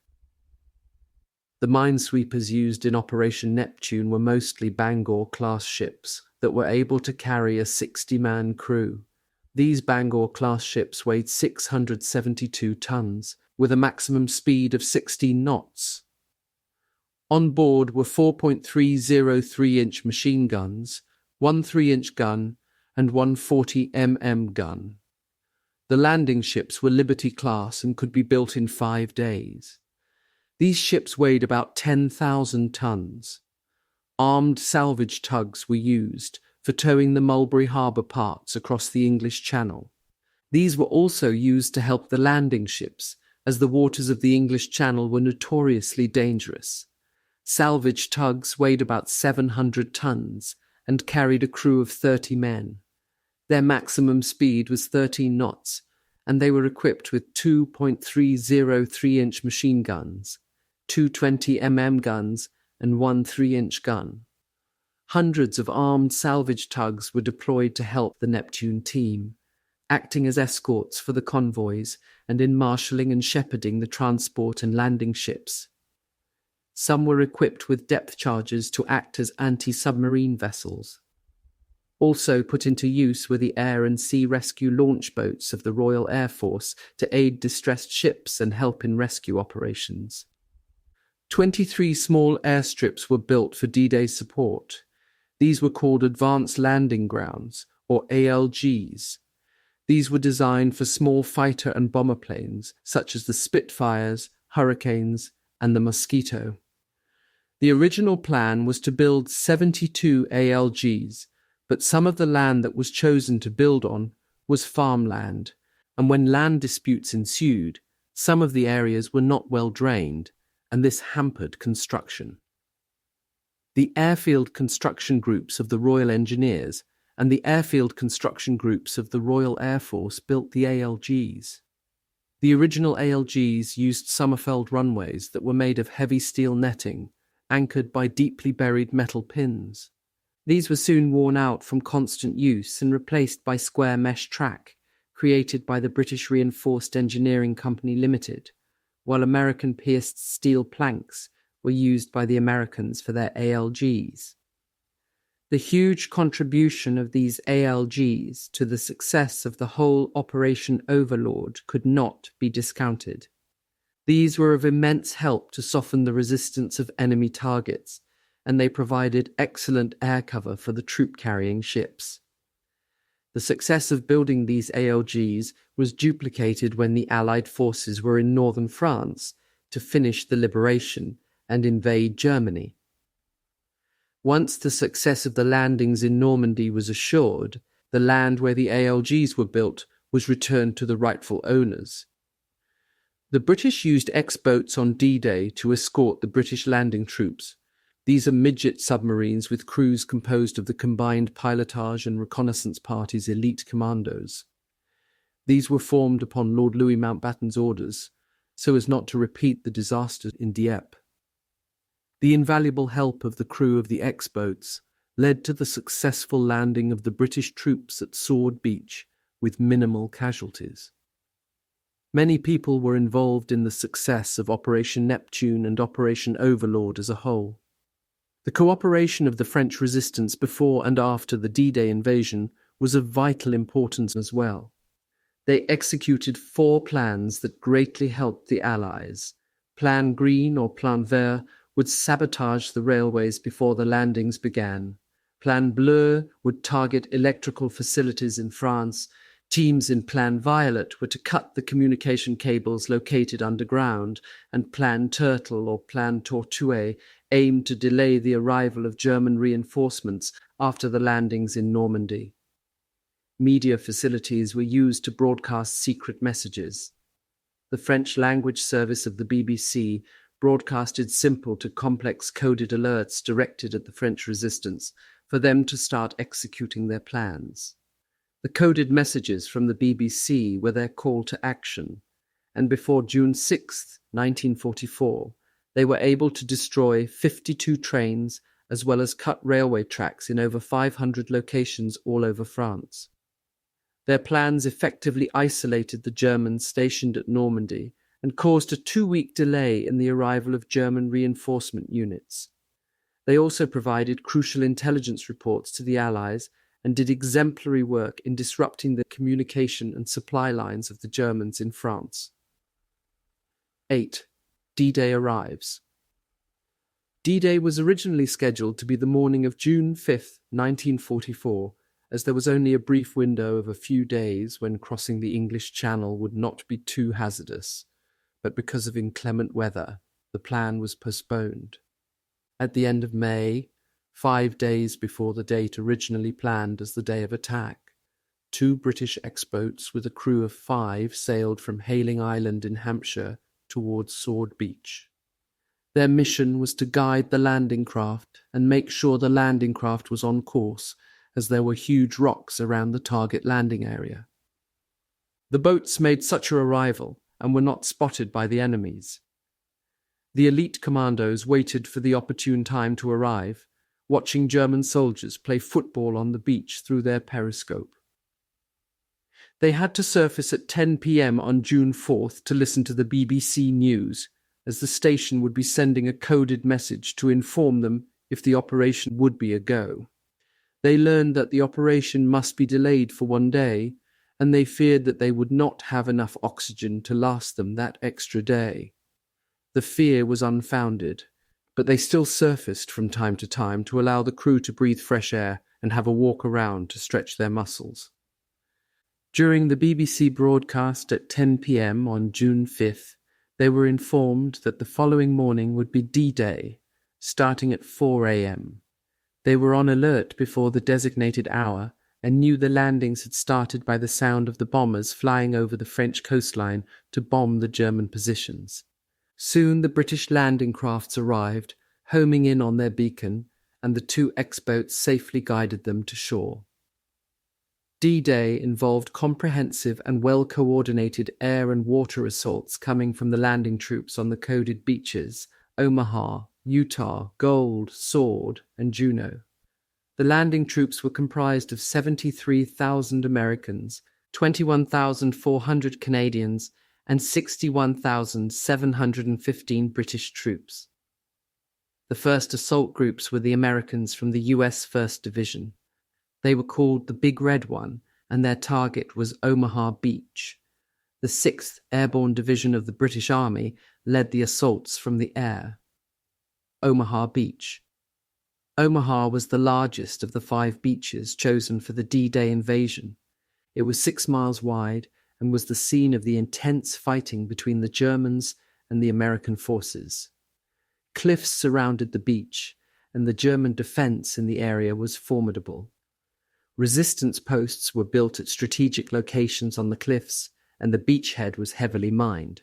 Speaker 1: The minesweepers used in Operation Neptune were mostly Bangor-class ships that were able to carry a 60-man crew. These Bangor-class ships weighed 672 tons, with a maximum speed of 16 knots. On board were 4.303-inch machine guns, one 3-inch gun, and one 40mm gun. The landing ships were Liberty-class and could be built in 5 days. These ships weighed about 10,000 tons. Armed salvage tugs were used for towing the Mulberry Harbour parts across the English Channel. These were also used to help the landing ships, as the waters of the English Channel were notoriously dangerous. Salvage tugs weighed about 700 tons and carried a crew of 30 men. Their maximum speed was 13 knots, and they were equipped with 2.303-inch machine guns, two 20mm guns, and one 3-inch gun. Hundreds of armed salvage tugs were deployed to help the Neptune team, acting as escorts for the convoys and in marshalling and shepherding the transport and landing ships. Some were equipped with depth charges to act as anti-submarine vessels. Also put into use were the air and sea rescue launch boats of the Royal Air Force to aid distressed ships and help in rescue operations. 23 small airstrips were built for D-Day support. These were called Advanced Landing Grounds, or ALGs. These were designed for small fighter and bomber planes, such as the Spitfires, Hurricanes, and the Mosquito. The original plan was to build 72 ALGs, but some of the land that was chosen to build on was farmland, and when land disputes ensued, some of the areas were not well drained, and this hampered construction. The airfield construction groups of the Royal Engineers and the airfield construction groups of the Royal Air Force built the ALGs. The original ALGs used Sommerfeld runways that were made of heavy steel netting, anchored by deeply buried metal pins. These were soon worn out from constant use and replaced by square mesh track, created by the British Reinforced Engineering Company Limited, while American pierced steel planks were used by the Americans for their ALGs. The huge contribution of these ALGs to the success of the whole Operation Overlord could not be discounted. These were of immense help to soften the resistance of enemy targets, and they provided excellent air cover for the troop-carrying ships. The success of building these ALGs was duplicated when the Allied forces were in northern France to finish the liberation and invade Germany. Once the success of the landings in Normandy was assured, the land where the ALGs were built was returned to the rightful owners. The British used X-boats on D-Day to escort the British landing troops. These are midget submarines with crews composed of the combined pilotage and reconnaissance parties' elite commandos. These were formed upon Lord Louis Mountbatten's orders, so as not to repeat the disaster in Dieppe. The invaluable help of the crew of the X-boats led to the successful landing of the British troops at Sword Beach with minimal casualties. Many people were involved in the success of Operation Neptune and Operation Overlord as a whole. The cooperation of the French resistance before and after the D-Day invasion was of vital importance as well. They executed 4 plans that greatly helped the Allies. Plan Green or Plan Vert would sabotage the railways before the landings began. Plan Bleu would target electrical facilities in France. Teams in Plan Violet were to cut the communication cables located underground, and Plan Turtle or Plan Tortue aimed to delay the arrival of German reinforcements after the landings in Normandy. Media facilities were used to broadcast secret messages. The French language service of the BBC broadcasted simple to complex coded alerts directed at the French resistance for them to start executing their plans. The coded messages from the BBC were their call to action, and before June 6, 1944, they were able to destroy 52 trains as well as cut railway tracks in over 500 locations all over France. Their plans effectively isolated the Germans stationed at Normandy and caused a 2-week delay in the arrival of German reinforcement units. They also provided crucial intelligence reports to the Allies and did exemplary work in disrupting the communication and supply lines of the Germans in France. 8. D-Day arrives. D-Day was originally scheduled to be the morning of June 5, 1944, as there was only a brief window of a few days when crossing the English Channel would not be too hazardous. But because of inclement weather, the plan was postponed. At the end of May, 5 days before the date originally planned as the day of attack, 2 British X-boats with a crew of 5 sailed from Hayling Island in Hampshire towards Sword Beach. Their mission was to guide the landing craft and make sure the landing craft was on course, as there were huge rocks around the target landing area. The boats made such a arrival and were not spotted by the enemies. The elite commandos waited for the opportune time to arrive, watching German soldiers play football on the beach through their periscope. They had to surface at 10 p.m. on June 4th to listen to the BBC News, as the station would be sending a coded message to inform them if the operation would be a go. They learned that the operation must be delayed for 1 day, and they feared that they would not have enough oxygen to last them that extra day. The fear was unfounded, but they still surfaced from time to time to allow the crew to breathe fresh air and have a walk around to stretch their muscles. During the BBC broadcast at 10 p.m. on June 5th, they were informed that the following morning would be D-Day, starting at 4 a.m. They were on alert before the designated hour and knew the landings had started by the sound of the bombers flying over the French coastline to bomb the German positions. Soon the British landing crafts arrived, homing in on their beacon, and the two X-boats safely guided them to shore. D-Day involved comprehensive and well-coordinated air and water assaults coming from the landing troops on the coded beaches Omaha, Utah, Gold, Sword, and Juno. The landing troops were comprised of 73,000 Americans, 21,400 Canadians, and 61,715 British troops. The first assault groups were the Americans from the U.S. 1st Division. They were called the Big Red One, and their target was Omaha Beach. The 6th Airborne Division of the British Army led the assaults from the air. Omaha Beach. Omaha was the largest of the 5 beaches chosen for the D-Day invasion. It was 6 miles wide and was the scene of the intense fighting between the Germans and the American forces. Cliffs surrounded the beach, and the German defense in the area was formidable. Resistance posts were built at strategic locations on the cliffs, and the beachhead was heavily mined.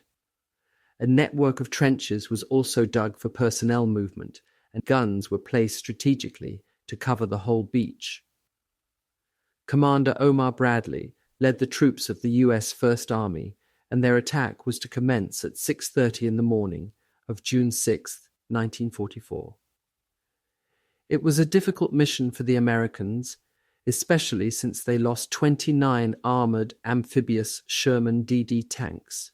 Speaker 1: A network of trenches was also dug for personnel movement, and guns were placed strategically to cover the whole beach. Commander Omar Bradley led the troops of the U.S. First Army, and their attack was to commence at 6:30 in the morning of June 6, 1944. It was a difficult mission for the Americans, especially since they lost 29 armoured amphibious Sherman Dday tanks.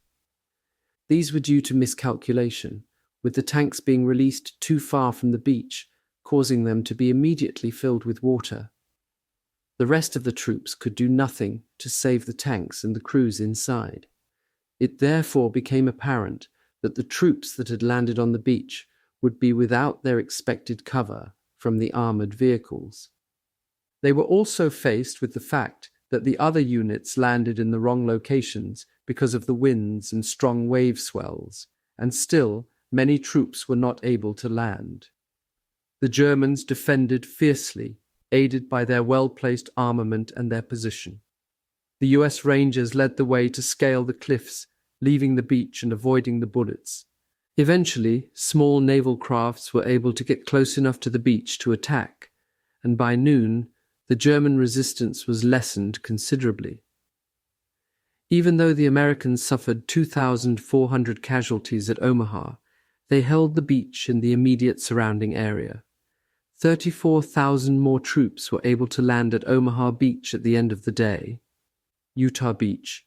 Speaker 1: These were due to miscalculation, with the tanks being released too far from the beach, causing them to be immediately filled with water. The rest of the troops could do nothing to save the tanks and the crews inside. It therefore became apparent that the troops that had landed on the beach would be without their expected cover from the armoured vehicles. They were also faced with the fact that the other units landed in the wrong locations because of the winds and strong wave swells, and still many troops were not able to land. The Germans defended fiercely, aided by their well-placed armament and their position. The US Rangers led the way to scale the cliffs, leaving the beach and avoiding the bullets. Eventually, small naval crafts were able to get close enough to the beach to attack, and by noon, the German resistance was lessened considerably. Even though the Americans suffered 2,400 casualties at Omaha, they held the beach and the immediate surrounding area. 34,000 more troops were able to land at Omaha Beach at the end of the day. Utah Beach.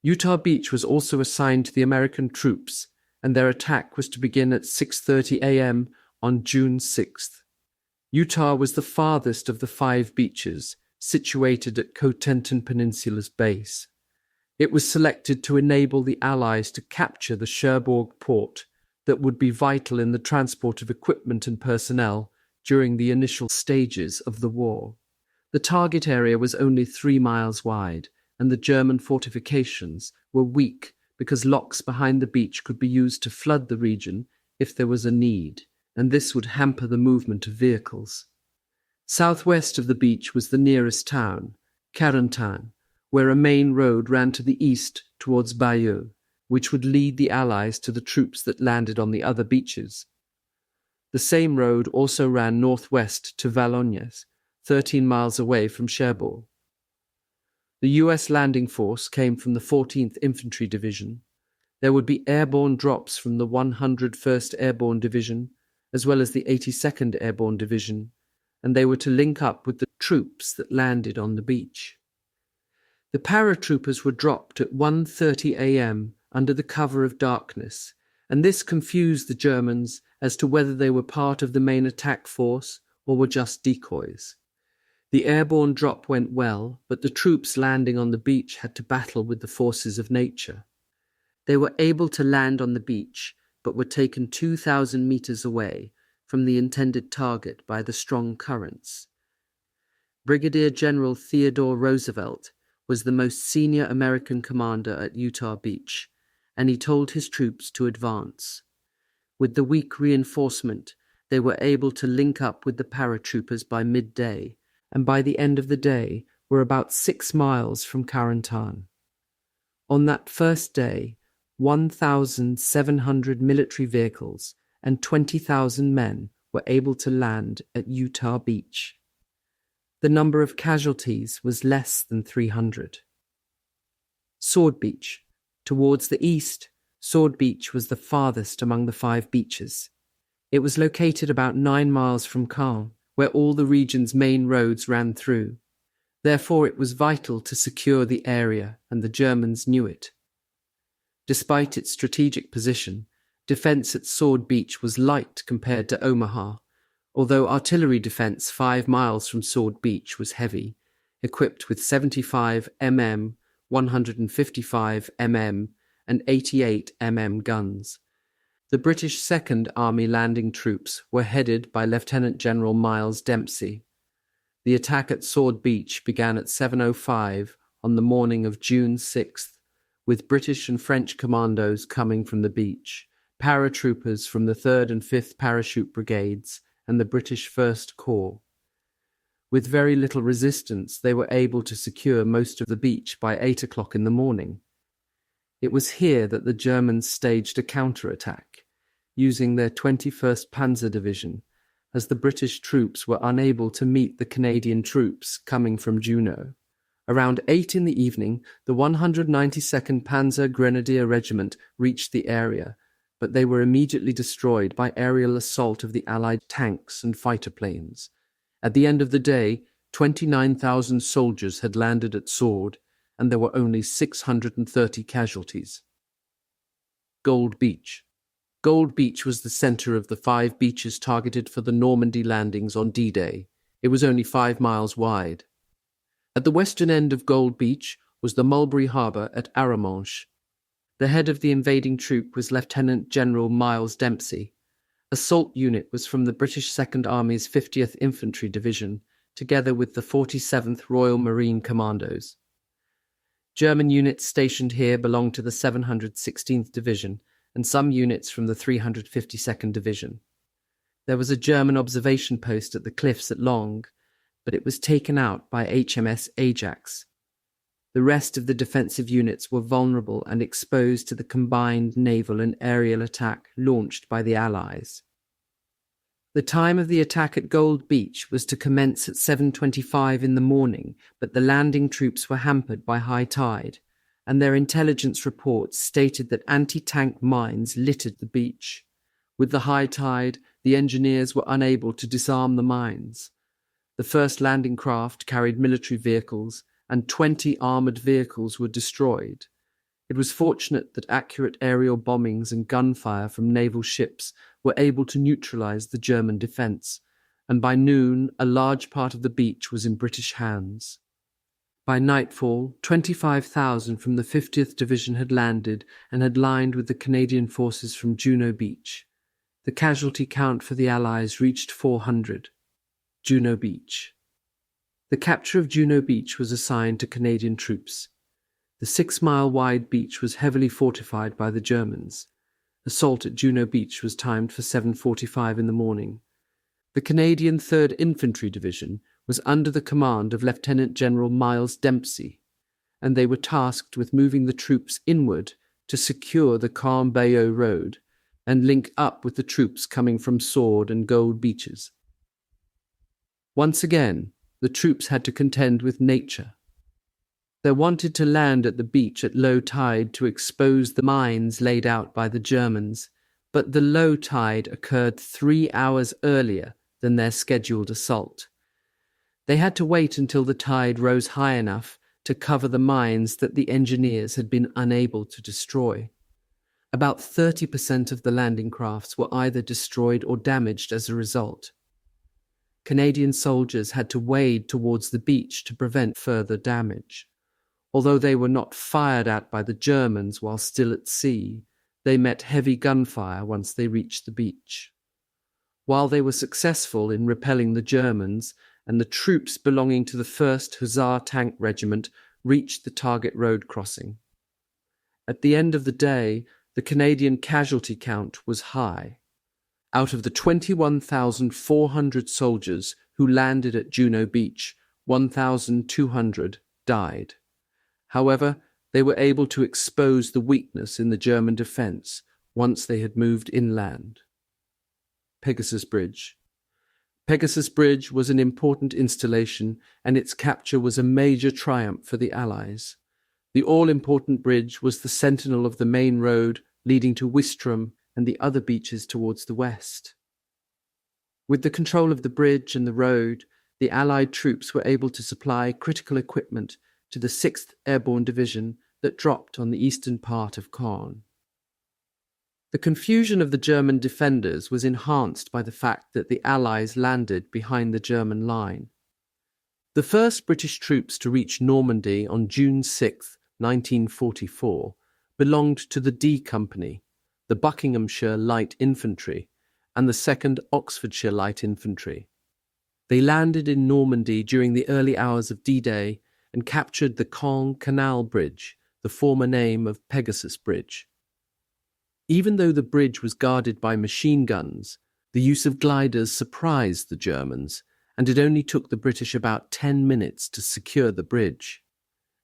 Speaker 1: Utah Beach was also assigned to the American troops, and their attack was to begin at 6:30 a.m. on June 6th. Utah was the farthest of the 5 beaches, situated at Cotentin Peninsula's base. It was selected to enable the Allies to capture the Cherbourg port that would be vital in the transport of equipment and personnel during the initial stages of the war. The target area was only 3 miles wide, and the German fortifications were weak because locks behind the beach could be used to flood the region if there was a need, and this would hamper the movement of vehicles. Southwest of the beach was the nearest town, Carentan, where a main road ran to the east towards Bayeux, which would lead the Allies to the troops that landed on the other beaches. The same road also ran northwest to Valognes, 13 miles away from Cherbourg. The U.S. landing force came from the 14th Infantry Division. There would be airborne drops from the 101st Airborne Division, as well as the 82nd Airborne Division, and they were to link up with the troops that landed on the beach. The paratroopers were dropped at 1:30 a.m. under the cover of darkness, and this confused the Germans as to whether they were part of the main attack force or were just decoys. The airborne drop went well, but the troops landing on the beach had to battle with the forces of nature. They were able to land on the beach, but were taken 2,000 meters away from the intended target by the strong currents. Brigadier General Theodore Roosevelt was the most senior American commander at Utah Beach, and he told his troops to advance. With the weak reinforcement, they were able to link up with the paratroopers by midday, and by the end of the day were about 6 miles from Carentan. On that first day, 1,700 military vehicles and 20,000 men were able to land at Utah Beach. The number of casualties was less than 300. Sword Beach. Towards the east, Sword Beach was the farthest among the 5 beaches. It was located about 9 miles from Caen, where all the region's main roads ran through. Therefore, it was vital to secure the area, and the Germans knew it. Despite its strategic position, defense at Sword Beach was light compared to Omaha, although artillery defense 5 miles from Sword Beach was heavy, equipped with 75 mm, 155 mm, and 88 mm guns. The British Second Army landing troops were headed by Lieutenant General Miles Dempsey. The attack at Sword Beach began at 7:05 on the morning of June 6th, with British and French commandos coming from the beach, paratroopers from the 3rd and 5th Parachute Brigades, and the British First Corps. With very little resistance, they were able to secure most of the beach by 8 o'clock in the morning. It was here that the Germans staged a counterattack, using their 21st Panzer Division, as the British troops were unable to meet the Canadian troops coming from Juneau. Around 8 in the evening, the 192nd Panzer Grenadier Regiment reached the area, but they were immediately destroyed by aerial assault of the Allied tanks and fighter planes. At the end of the day, 29,000 soldiers had landed at Sword, and there were only 630 casualties. Gold Beach. Gold Beach was the center of the 5 beaches targeted for the Normandy landings on Dday. It was only 5 miles wide. At the western end of Gold Beach was the Mulberry Harbour at Arromanches. The head of the invading troop was Lieutenant General Miles Dempsey. Assault unit was from the British Second Army's 50th Infantry Division, together with the 47th Royal Marine Commandos. German units stationed here belonged to the 716th Division, and some units from the 352nd Division. There was a German observation post at the cliffs at Long, but it was taken out by HMS Ajax. The rest of the defensive units were vulnerable and exposed to the combined naval and aerial attack launched by the Allies. The time of the attack at Gold Beach was to commence at 7:25 in the morning, but the landing troops were hampered by high tide, and their intelligence reports stated that anti-tank mines littered the beach. With the high tide, the engineers were unable to disarm the mines. The first landing craft carried military vehicles, and 20 armoured vehicles were destroyed. It was fortunate that accurate aerial bombings and gunfire from naval ships were able to neutralise the German defence, and by noon a large part of the beach was in British hands. By nightfall, 25,000 from the 50th Division had landed and had lined with the Canadian forces from Juneau Beach. The casualty count for the Allies reached 400. Juneau Beach. The capture of Juneau Beach was assigned to Canadian troops. The 6-mile-wide beach was heavily fortified by the Germans. Assault at Juneau Beach was timed for 7:45 in the morning. The Canadian 3rd Infantry Division was under the command of Lieutenant General Miles Dempsey, and they were tasked with moving the troops inward to secure the Caen-Bayeux Road and link up with the troops coming from Sword and Gold Beaches. Once again, the troops had to contend with nature. They wanted to land at the beach at low tide to expose the mines laid out by the Germans, but the low tide occurred 3 hours earlier than their scheduled assault. They had to wait until the tide rose high enough to cover the mines that the engineers had been unable to destroy. About 30% of the landing crafts were either destroyed or damaged as a result. Canadian soldiers had to wade towards the beach to prevent further damage. Although they were not fired at by the Germans while still at sea, they met heavy gunfire once they reached the beach. While they were successful in repelling the Germans, and the troops belonging to the 1st Hussar Tank Regiment reached the target road crossing. At the end of the day, the Canadian casualty count was high. Out of the 21,400 soldiers who landed at Juno Beach, 1,200 died. However, they were able to expose the weakness in the German defense once they had moved inland. Pegasus Bridge. Pegasus Bridge was an important installation, and its capture was a major triumph for the Allies. The all-important bridge was the sentinel of the main road leading to Wistrom and the other beaches towards the west. With the control of the bridge and the road, the Allied troops were able to supply critical equipment to the 6th Airborne Division that dropped on the eastern part of Caen. The confusion of the German defenders was enhanced by the fact that the Allies landed behind the German line. The first British troops to reach Normandy on June 6, 1944, belonged to the D Company, the Buckinghamshire Light Infantry, and the 2nd Oxfordshire Light Infantry. They landed in Normandy during the early hours of D-Day and captured the Caen Canal Bridge, the former name of Pegasus Bridge. Even though the bridge was guarded by machine guns, the use of gliders surprised the Germans, and it only took the British about 10 minutes to secure the bridge.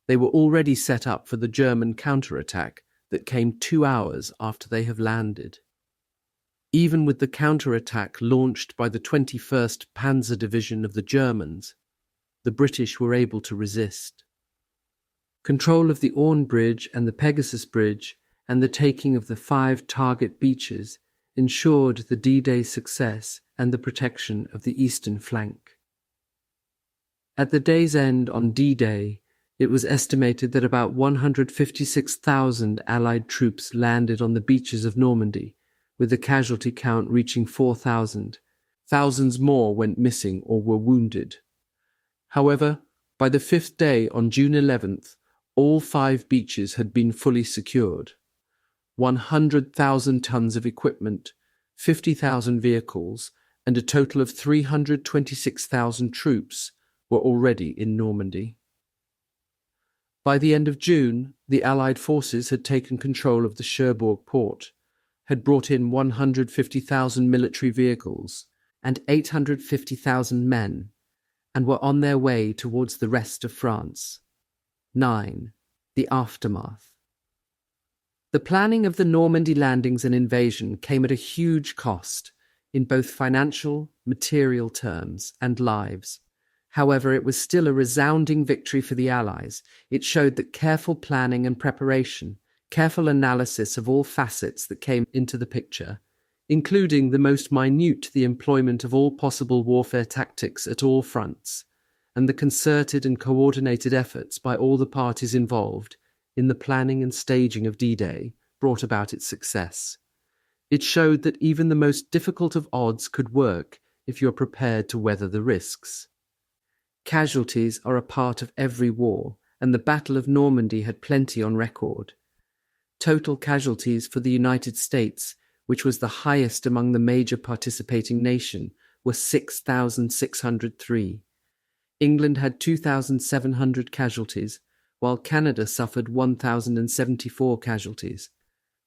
Speaker 1: They were already set up for the German counterattack that came 2 hours after they have landed. Even with the counterattack launched by the 21st Panzer Division of the Germans, the British were able to resist. Control of the Orne Bridge and the Pegasus Bridge and the taking of the 5 target beaches ensured the D-Day success and the protection of the eastern flank. At the day's end on D-Day, it was estimated that about 156,000 Allied troops landed on the beaches of Normandy, with the casualty count reaching 4,000. Thousands more went missing or were wounded. However, by the 5th day on June 11th, all 5 beaches had been fully secured. 100,000 tons of equipment, 50,000 vehicles, and a total of 326,000 troops were already in Normandy. By the end of June, the Allied forces had taken control of the Cherbourg port, had brought in 150,000 military vehicles and 850,000 men, and were on their way towards the rest of France. 9. The aftermath. The planning of the Normandy landings and invasion came at a huge cost, in both financial, material terms, and lives. However, it was still a resounding victory for the Allies. It showed that careful planning and preparation, careful analysis of all facets that came into the picture, including the most minute the employment of all possible warfare tactics at all fronts, and the concerted and coordinated efforts by all the parties involved in the planning and staging of D-Day, brought about its success. It showed that even the most difficult of odds could work if you are prepared to weather the risks. Casualties are a part of every war, and the Battle of Normandy had plenty on record. Total casualties for the United States, which was the highest among the major participating nations, were 6,603. England had 2,700 casualties, while Canada suffered 1,074 casualties.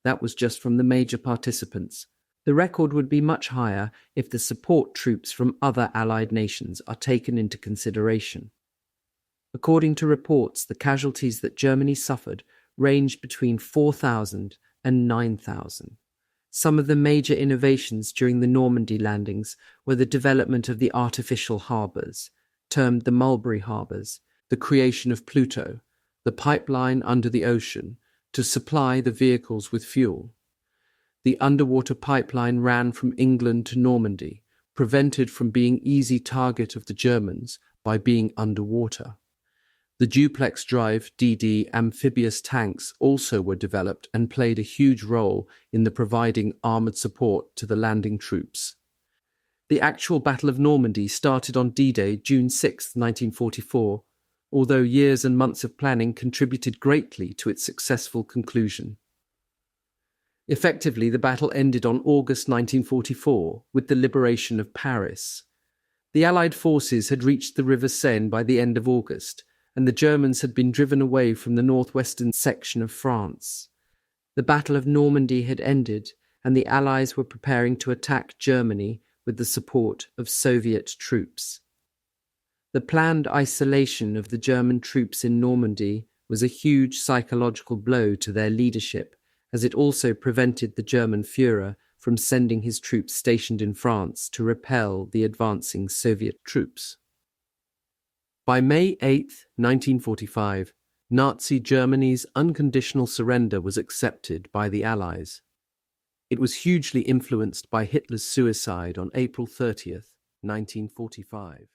Speaker 1: That was just from the major participants. The record would be much higher if the support troops from other Allied nations are taken into consideration. According to reports, the casualties that Germany suffered ranged between 4,000 and 9,000. Some of the major innovations during the Normandy landings were the development of the artificial harbours, termed the Mulberry Harbours, the creation of Pluto, the pipeline under the ocean to supply the vehicles with fuel. The underwater pipeline ran from England to Normandy, prevented from being easy target of the Germans by being underwater. The duplex drive Dday amphibious tanks also were developed and played a huge role in the providing armoured support to the landing troops. The actual Battle of Normandy started on D-Day, June 6, 1944, although years and months of planning contributed greatly to its successful conclusion. Effectively, the battle ended on August 1944 with the liberation of Paris. The Allied forces had reached the River Seine by the end of August, and the Germans had been driven away from the northwestern section of France. The Battle of Normandy had ended, and the Allies were preparing to attack Germany with the support of Soviet troops. The planned isolation of the German troops in Normandy was a huge psychological blow to their leadership, as it also prevented the German Führer from sending his troops stationed in France to repel the advancing Soviet troops. By May 8, 1945, Nazi Germany's unconditional surrender was accepted by the Allies. It was hugely influenced by Hitler's suicide on April 30, 1945.